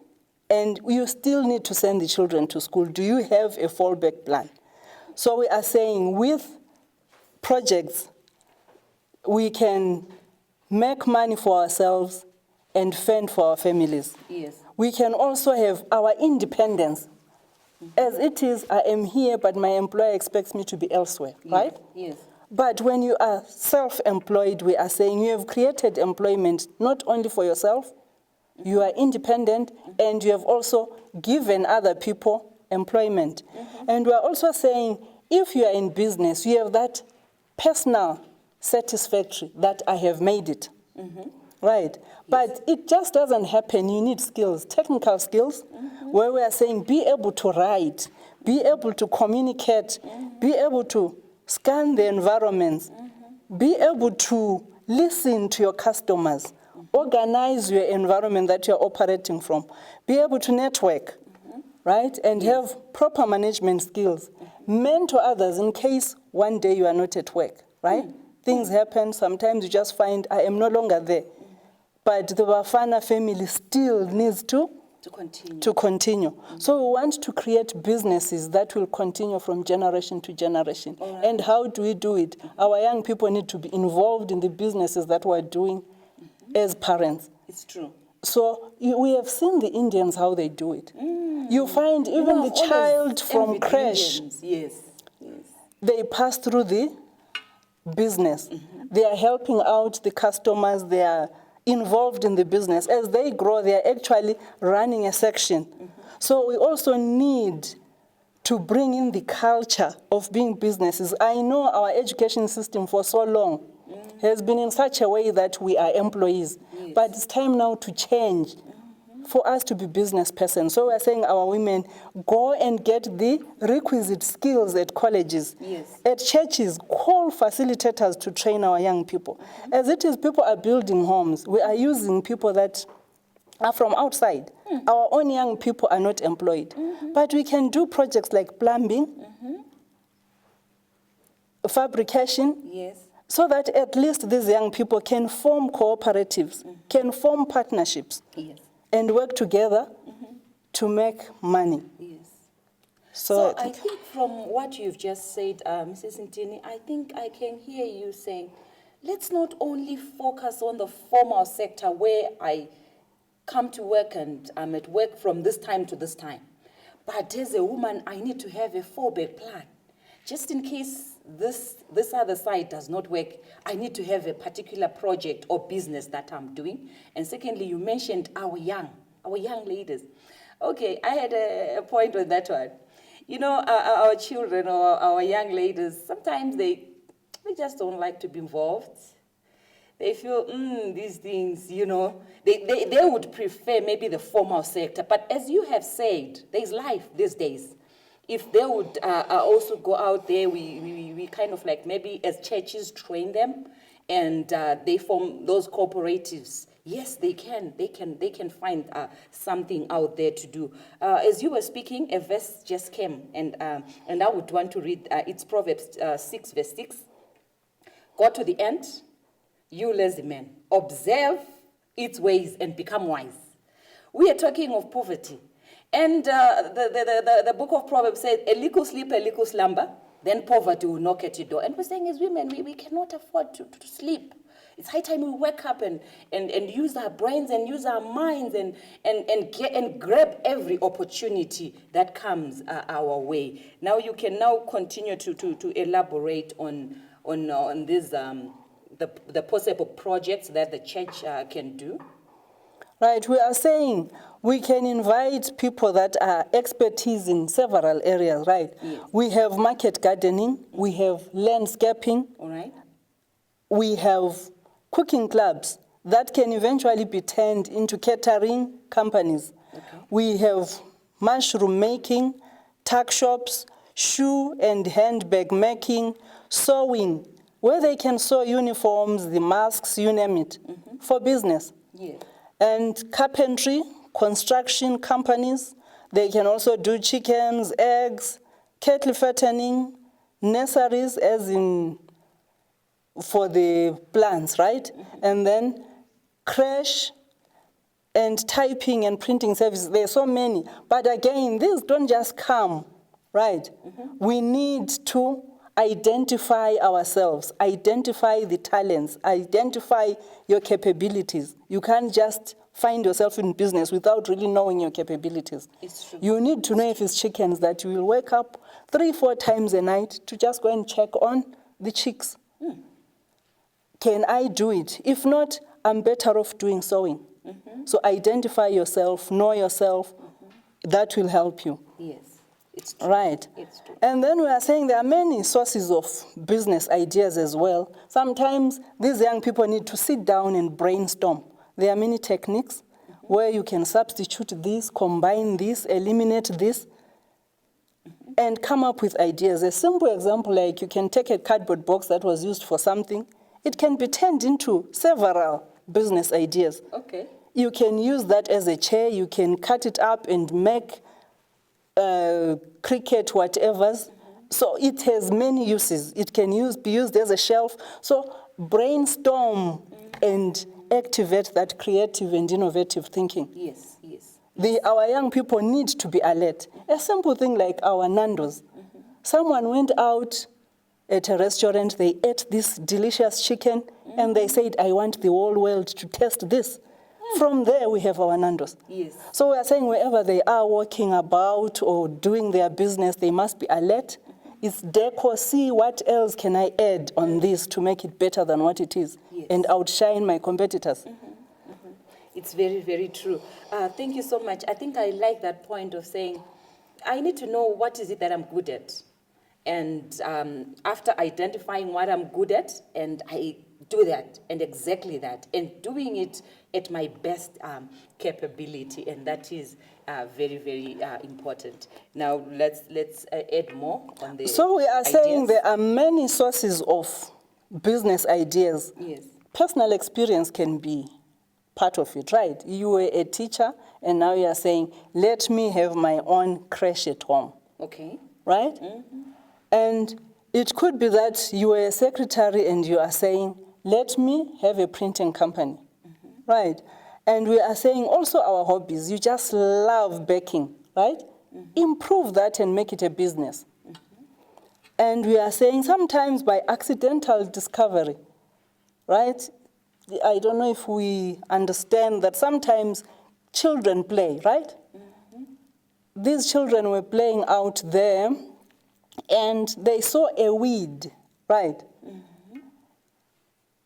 and you still need to send the children to school. Do you have a fallback plan? So we are saying with projects we can make money for ourselves and fend for our families. Yes. We can also have our independence. As it is, I am here, but my employer expects me to be elsewhere, right? Yes. But when you are self-employed, we are saying you have created employment not only for yourself, you are independent, and you have also given other people employment. And we are also saying if you are in business, you have that personal satisfaction that I have made it. Right? But it just doesn't happen. You need skills, technical skills, where we are saying be able to write, be able to communicate, be able to scan the environments, be able to listen to your customers, organize your environment that you're operating from, be able to network, right? And have proper management skills, mentor others in case one day you are not at work, right? Things happen, sometimes you just find I am no longer there. But the Bafana family still needs to continue. So we want to create businesses that will continue from generation to generation. And how do we do it? Our young people need to be involved in the businesses that we're doing as parents. It's true. So we have seen the Indians, how they do it. You find even the child from creche, they pass through the business. They are helping out the customers, they are involved in the business. As they grow, they are actually running a section. So we also need to bring in the culture of being businesses. I know our education system for so long has been in such a way that we are employees. But it's time now to change for us to be business persons. So we're saying our women, go and get the requisite skills at colleges, at churches, call facilitators to train our young people. As it is, people are building homes. We are using people that are from outside. Our own young people are not employed. But we can do projects like plumbing, fabrication, so that at least these young people can form cooperatives, can form partnerships, and work together to make money. So I think from what you've just said, Mrs. Ntini, I think I can hear you saying, let's not only focus on the formal sector where I come to work and I'm at work from this time to this time. But as a woman, I need to have a fallback plan. Just in case this other side does not work, I need to have a particular project or business that I'm doing. And secondly, you mentioned our young ladies. Okay, I had a point on that one. You know, our children or our young ladies, sometimes they just don't like to be involved. They feel, these things, you know, they would prefer maybe the formal sector. But as you have said, there's life these days. If they would also go out there, we kind of like maybe as churches train them and they form those cooperatives. Yes, they can find something out there to do. As you were speaking, a verse just came, and I would want to read. It's Proverbs 6, verse 6. Go to the end, you lazy man. Observe its ways and become wise. We are talking of poverty. And the book of Proverbs says, a little sleep, a little slumber, then poverty will knock at your door. And we're saying as women, we cannot afford to sleep. It's high time we wake up and use our brains and use our minds and grab every opportunity that comes our way. Now you can now continue to elaborate on these the possible projects that the church can do. Right, we are saying we can invite people that are expertise in several areas, right? Yes. We have market gardening, we have landscaping, All right. we have cooking clubs that can eventually be turned into catering companies. Okay. We have mushroom making, tuck shops, shoe and handbag making, sewing, where they can sew uniforms, the masks, you name it, for business. Yes. And carpentry, construction companies, they can also do chickens, eggs, cattle fattening, nurseries as in for the plants, right? And then creche and typing and printing services. There are so many. But again, these don't just come, right? We need to identify ourselves, identify the talents, identify your capabilities. You can't just find yourself in business without really knowing your capabilities. It's true. You need to know if it's chickens that you will wake up 3-4 times a night to just go and check on the chicks. Can I do it? If not, I'm better off doing sewing. So identify yourself, know yourself. That will help you. Yes, it's true. Right. It's true. And then we are saying there are many sources of business ideas as well. Sometimes these young people need to sit down and brainstorm. There are many techniques where you can substitute this, combine this, eliminate this, and come up with ideas. A simple example, like you can take a cardboard box that was used for something, it can be turned into several business ideas. Okay. You can use that as a chair, you can cut it up and make cricket whatevers. So it has many uses. It can be used as a shelf. So brainstorm and activate that creative and innovative thinking. Yes, yes. Our young people need to be alert. A simple thing like our Nando's. Someone went out at a restaurant, they ate this delicious chicken, and they said, I want the whole world to taste this. From there, we have our Nando's. Yes. So we are saying wherever they are walking about or doing their business, they must be alert. It's decor, see what else can I add on this to make it better than what it is, Yes. and outshine my competitors. It's very, very true. Thank you so much. I think I like that point of saying, I need to know what is it that I'm good at. And after identifying what I'm good at, and I do that, and exactly that, and doing it at my best capability, and that is very, very important. Now, let's add more on the So we are saying ideas. there are many sources of business ideas. Yes. Personal experience can be part of it, right? You were a teacher, and now you are saying, let me have my own creche at home, Okay. right? And it could be that you were a secretary and you are saying, let me have a printing company, right? And we are saying also our hobbies. You just love baking, right? Improve that and make it a business. And we are saying sometimes by accidental discovery, right? I don't know if we understand that sometimes children play, right? These children were playing out there and they saw a weed, right?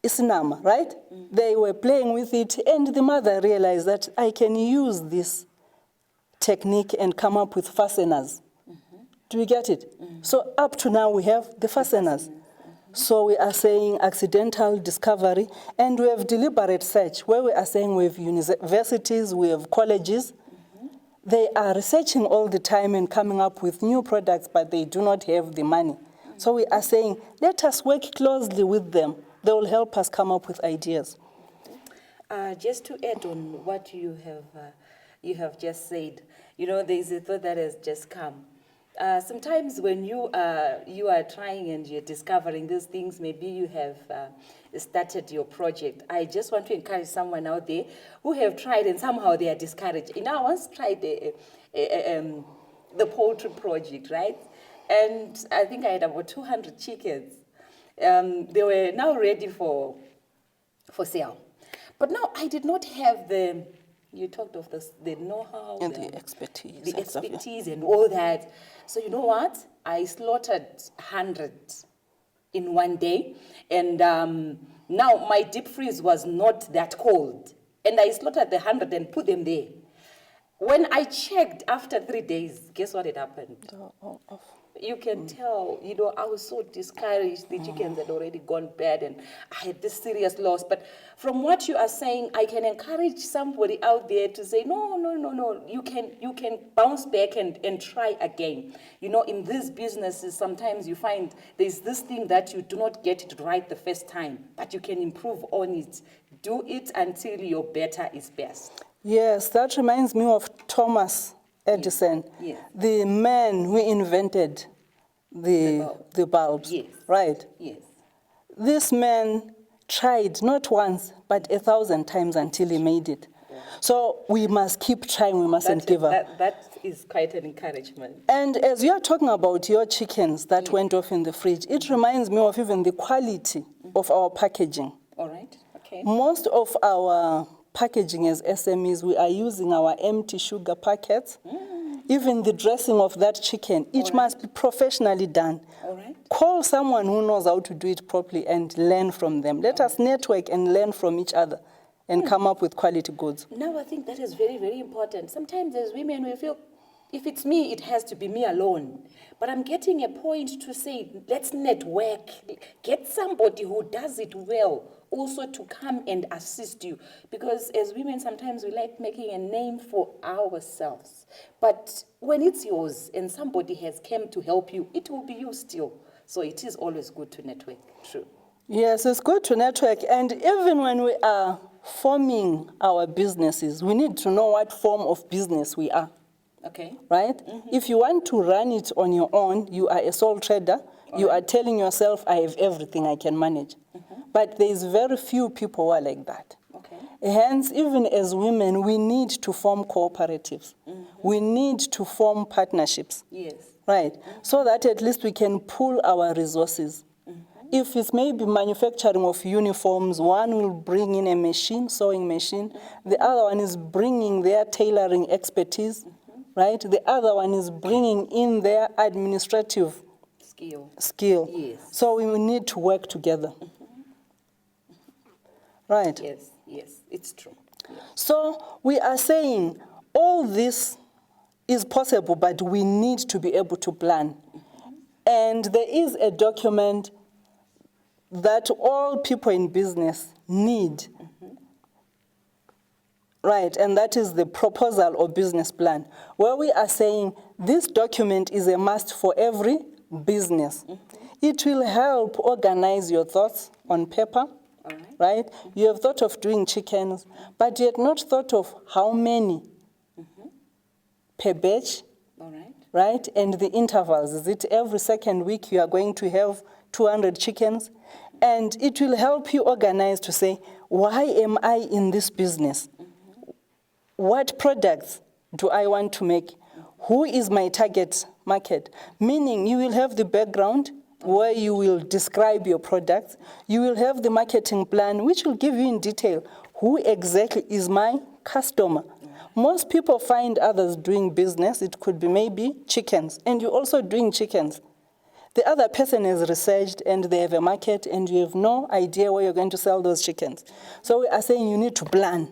Isinama, right? They were playing with it, and the mother realized that I can use this technique and come up with fasteners. Do you get it? So up to now we have the fasteners. So we are saying accidental discovery, and we have deliberate search, where we are saying we have universities, we have colleges. They are researching all the time and coming up with new products, but they do not have the money. So we are saying, let us work closely with them. They will help us come up with ideas. Just to add on what you have just said, you know, there is a thought that has just come. Sometimes when you are trying and you're discovering these things, maybe you have started your project. I just want to encourage someone out there who have tried and somehow they are discouraged. You know, I once tried the poultry project, right? And I think I had about 200 chickens. They were now ready for sale. But now I did not have you talked of the know-how. And the expertise. The expertise and all that. So you know what? I slaughtered 100 in one day. And now my deep freeze was not that cold. And I slaughtered the 100 and put them there. When I checked after 3 days, guess what had happened? You can tell, you know, I was so discouraged. The chickens had already gone bad and I had this serious loss. But from what you are saying, I can encourage somebody out there to say, no, you can bounce back and try again. You know, in these businesses, sometimes you find there's this thing that you do not get it right the first time, but you can improve on it. Do it until your better is best. Yes, that reminds me of Thomas Edison, Yes. the man who invented the bulbs, Yes. right? Yes. This man tried not once, but 1,000 times until he made it. Wow. So we must keep trying, we mustn't give up. That is quite an encouragement. And as you are talking about your chickens that went off in the fridge, it reminds me of even the quality of our packaging. All right, okay. Most of our packaging as SMEs, we are using our empty sugar packets. Even the dressing of that chicken, it must be professionally done. All right. Call someone who knows how to do it properly and learn from them. Let us network and learn from each other and come up with quality goods. Now I think that is very, very important. Sometimes as women we feel, if it's me, it has to be me alone. But I'm getting a point to say, let's network. Get somebody who does it well also to come and assist you. Because as women, sometimes we like making a name for ourselves. But when it's yours and somebody has come to help you, it will be you still. So it is always good to network. True. Yes, it's good to network. And even when we are forming our businesses, we need to know what form of business we are. Okay. Right? If you want to run it on your own, you are a sole trader, you are telling yourself, I have everything I can manage. But there's very few people who are like that. Okay. Hence, even as women, we need to form cooperatives. We need to form partnerships. Yes. Right? So that at least we can pool our resources. If it's maybe manufacturing of uniforms, one will bring in a machine, sewing machine. The other one is bringing their tailoring expertise. Right? The other one is bringing in their administrative skill. Yes. So we will need to work together. Right? Yes, yes, it's true. Yes. So we are saying all this is possible, but we need to be able to plan. And there is a document that all people in business need. Right, and that is the proposal or business plan, where we are saying this document is a must for every business. It will help organize your thoughts on paper, right? You have thought of doing chickens, but you had not thought of how many per batch, right? And the intervals. Is it every second week you are going to have 200 chickens? And it will help you organize to say, why am I in this business? What products do I want to make? Who is my target market? Meaning you will have the background where you will describe your products. You will have the marketing plan, which will give you in detail who exactly is my customer. Most people find others doing business. It could be maybe chickens, and you're also doing chickens. The other person has researched and they have a market and you have no idea where you're going to sell those chickens. So we are saying you need to plan.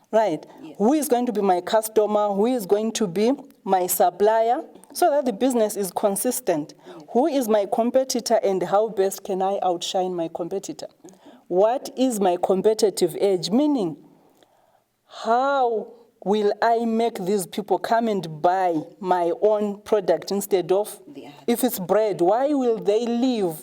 Right. Yes. Who is going to be my customer? Who is going to be my supplier? So that the business is consistent. Who is my competitor and how best can I outshine my competitor? What is my competitive edge? Meaning, how will I make these people come and buy my own product instead of, if it's bread, why will they leave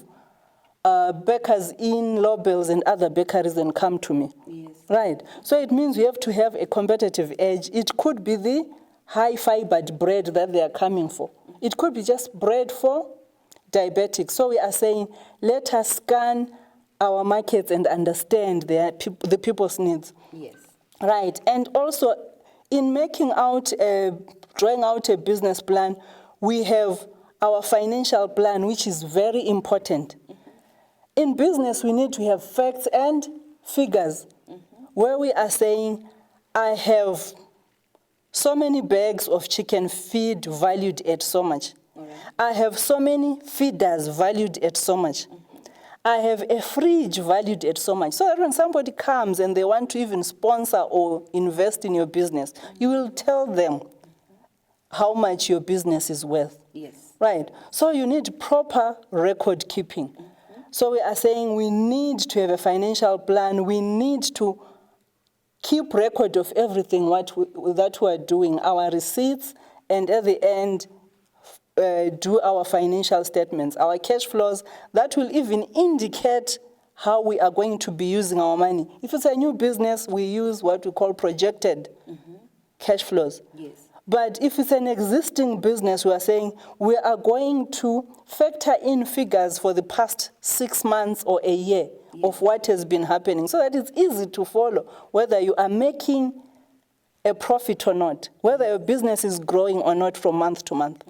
Bakers in Lobels and other bakeries and come to me? Yes. Right. So it means we have to have a competitive edge. It could be the high-fibered bread that they are coming for. It could be just bread for diabetics. So we are saying, let us scan our markets and understand the people's needs. Yes. Right. And also, in drawing out a business plan, we have our financial plan, which is very important. In business, we need to have facts and figures, where we are saying, I have so many bags of chicken feed valued at so much. I have so many feeders valued at so much. I have a fridge valued at so much. So that when somebody comes and they want to even sponsor or invest in your business, you will tell them how much your business is worth. Yes. Right. So you need proper record keeping. So we are saying we need to have a financial plan. We need to keep record of everything that we are doing, our receipts, and at the end, do our financial statements, our cash flows. That will even indicate how we are going to be using our money. If it's a new business, we use what we call projected cash flows. Yes. But if it's an existing business, we are saying we are going to factor in figures for the past 6 months or a year of what has been happening, so that it's easy to follow whether you are making a profit or not, whether your business is growing or not from month to month.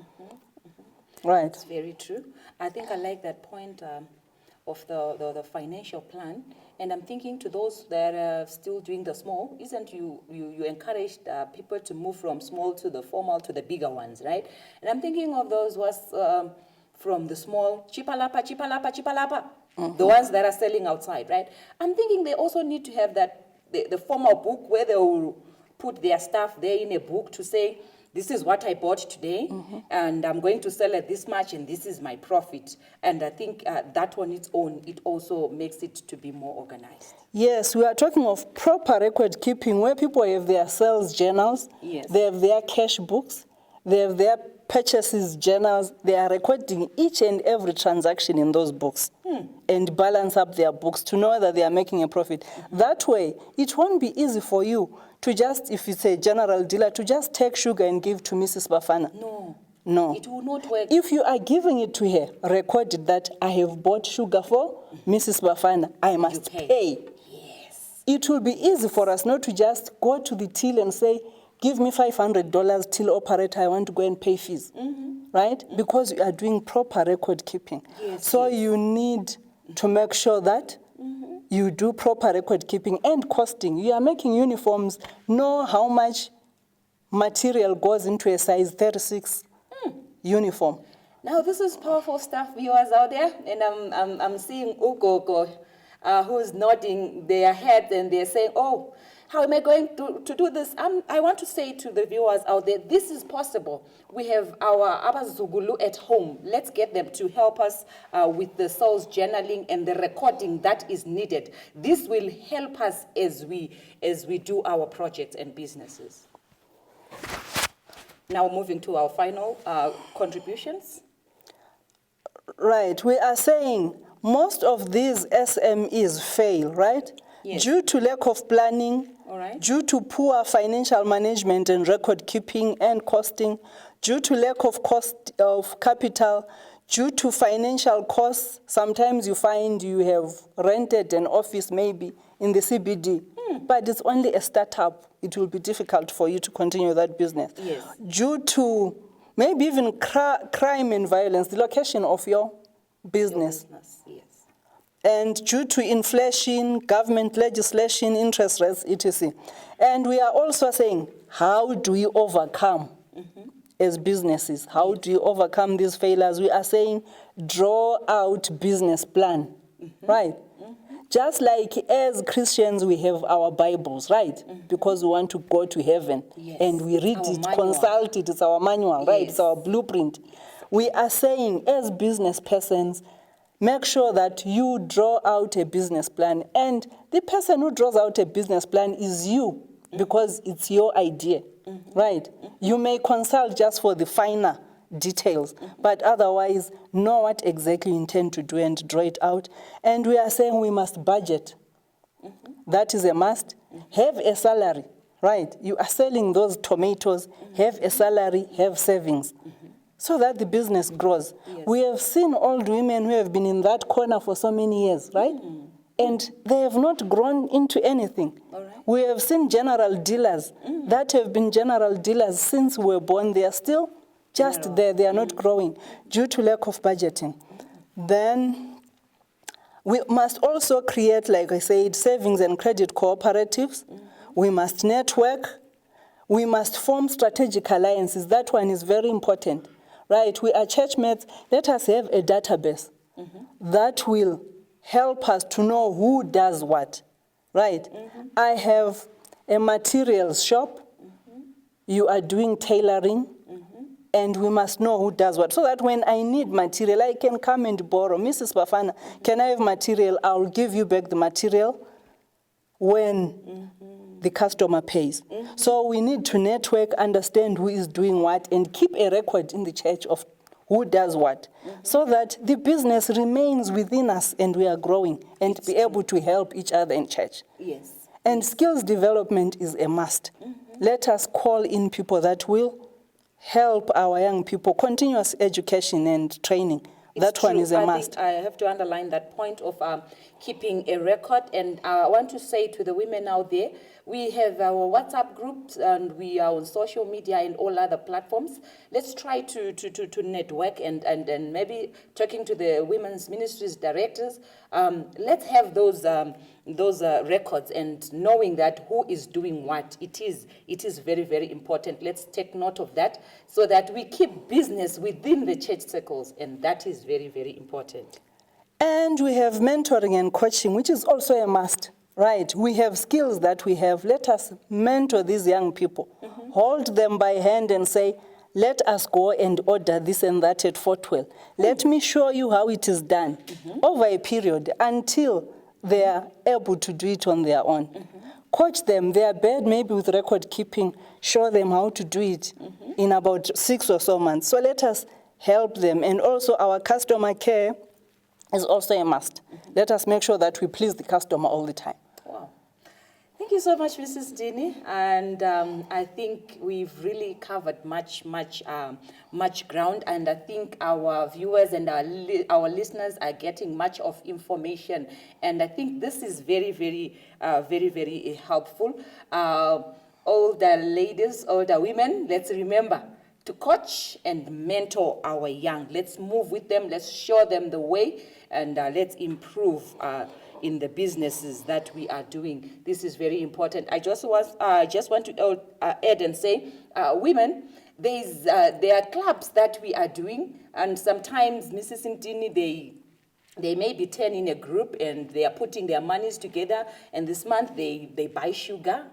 Right. It's very true. I think I like that point of the financial plan. And I'm thinking to those that are still doing the small, isn't you encouraged people to move from small to the formal to the bigger ones, right? And I'm thinking of those was from the small, chipalapa, the ones that are selling outside, right? I'm thinking they also need to have that, the formal book where they will put their stuff there in a book to say, this is what I bought today, and I'm going to sell at this much, and this is my profit. And I think that on its own, it also makes it to be more organized. Yes, we are talking of proper record keeping where people have their sales journals, Yes. they have their cash books, they have their purchases journals, they are recording each and every transaction in those books and balance up their books to know that they are making a profit. That way, it won't be easy for you to just, if it's a general dealer, to just take sugar and give to Mrs. Bafana. No. It will not work. If you are giving it to her, record it that I have bought sugar for Mrs. Bafana, I must pay. Yes. It will be easy for us not to just go to the till and say, give me $500 till operator, I want to go and pay fees, right? Because you are doing proper record keeping. Yes, So you need to make sure that you do proper record keeping and costing. You are making uniforms, know how much material goes into a size 36 uniform. Now, this is powerful stuff, viewers out there, and I'm seeing Ugogo who's nodding their heads and they're saying, oh, how am I going to do this? I want to say to the viewers out there, this is possible. We have our Abazugulu at home. Let's get them to help us with the sales journaling and the recording that is needed. This will help us as we do our projects and businesses. Now moving to our final contributions. Right, we are saying most of these SMEs fail, right? Yes. Due to lack of planning, All right. due to poor financial management and record keeping and costing, due to lack of cost of capital, due to financial costs. Sometimes you find you have rented an office maybe in the CBD, but it's only a startup. It will be difficult for you to continue that business. Yes. Due to maybe even crime and violence, the location of your business. Yes. And due to inflation, government legislation, interest rates, etc. And we are also saying, how do we overcome as businesses? How do you overcome these failures? We are saying, draw out business plan, right? Just like as Christians, we have our Bibles, right? Because we want to go to heaven. Yes. And we read Our it, manual. consult it, it's our manual, right? Yes. It's our blueprint. We are saying, as business persons, make sure that you draw out a business plan. And the person who draws out a business plan is you, because it's your idea, right? You may consult just for the finer details, but otherwise know what exactly you intend to do and draw it out. And we are saying we must budget. That is a must. Have a salary, right? You are selling those tomatoes, have a salary, have savings. So that the business grows. Yes. We have seen old women who have been in that corner for so many years, right? And they have not grown into anything. All right. We have seen general dealers that have been general dealers since we were born. They are still just there. They are not growing due to lack of budgeting. Then we must also create, like I said, savings and credit cooperatives. We must network. We must form strategic alliances. That one is very important. Right, we are church mates. Let us have a database that will help us to know who does what. Right, I have a materials shop. You are doing tailoring, and we must know who does what. So that when I need material, I can come and borrow. Mrs. Bafana, can I have material? I'll give you back the material when the customer pays. So we need to network, understand who is doing what, and keep a record in the church of who does what, so that the business remains within us and we are growing and be able to help each other in church. Yes. And skills development is a must. Let us call in people that will help our young people, continuous education and training. That one is a I must. think I have to underline that point of keeping a record. And I want to say to the women out there, we have our WhatsApp groups and we are on social media and all other platforms. Let's try to network and maybe talking to the women's ministries directors. Let's have those records and knowing that who is doing what. It is very, very important. Let's take note of that so that we keep business within the church circles, and that is very, very important. And we have mentoring and coaching, which is also a must, right? We have skills that we have. Let us mentor these young people. Hold them by hand and say, let us go and order this and that at Fort Well. Let me show you how it is done over a period until they are able to do it on their own. Coach them. They are bad maybe with record keeping. Show them how to do it in about 6 or so months. So let us help them. And also our customer care is also a must. Let us make sure that we please the customer all the time. Wow. Thank you so much, Mrs. Dini. And I think we've really covered much ground. And I think our viewers and our listeners are getting much of information. And I think this is very, very helpful. All the ladies, all the women, let's remember to coach and mentor our young. Let's move with them. Let's show them the way, and let's improve in the businesses that we are doing. This is very important. I just want to add and say, women, there are clubs that we are doing, and sometimes Mrs. Ntini, they may be 10 in a group, and they are putting their monies together, and this month they buy sugar,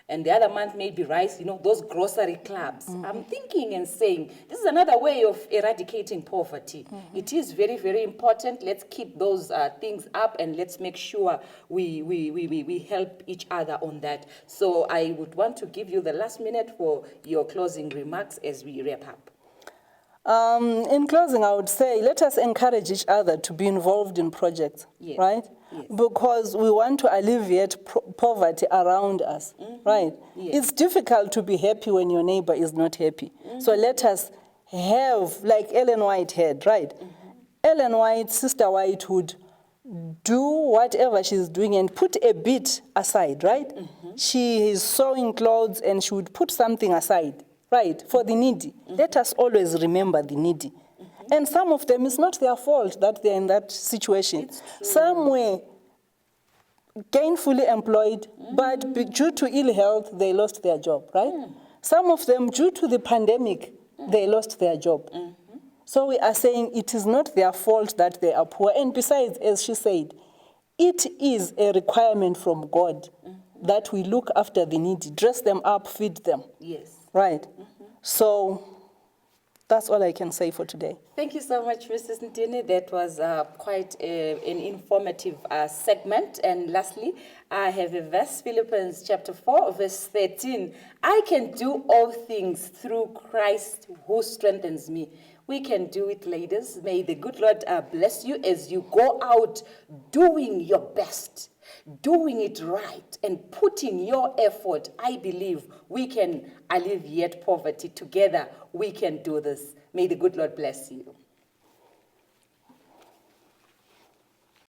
and the other month maybe rice, those grocery clubs. I'm thinking and saying, this is another way of eradicating poverty. It is very, very important. Let's keep those things up, and let's make sure we help each other on that. So I would want to give you the last minute for your closing remarks as we wrap up. In closing, I would say, let us encourage each other to be involved in projects, right? Yes. Because we want to alleviate poverty around us, right? Yes. It's difficult to be happy when your neighbor is not happy. So let us have, like Ellen White had, right? Ellen White, Sister White, would do whatever she's doing and put a bit aside, right? She is sewing clothes and she would put something aside, right, for the needy. Let us always remember the needy. And some of them, it's not their fault that they're in that situation. Some were gainfully employed, but due to ill health, they lost their job, right? Some of them, due to the pandemic, they lost their job. So we are saying it is not their fault that they are poor. And besides, as she said, it is a requirement from God that we look after the needy, dress them up, feed them. Yes. Right. So that's all I can say for today. Thank you so much, Mrs. Ntini. That was quite an informative segment. And lastly, I have a verse, Philippians chapter 4, verse 13. I can do all things through Christ who strengthens me. We can do it, ladies. May the good Lord bless you as you go out doing your best, doing it right, and putting your effort. I believe we can alleviate poverty. Together, we can do this. May the good Lord bless you.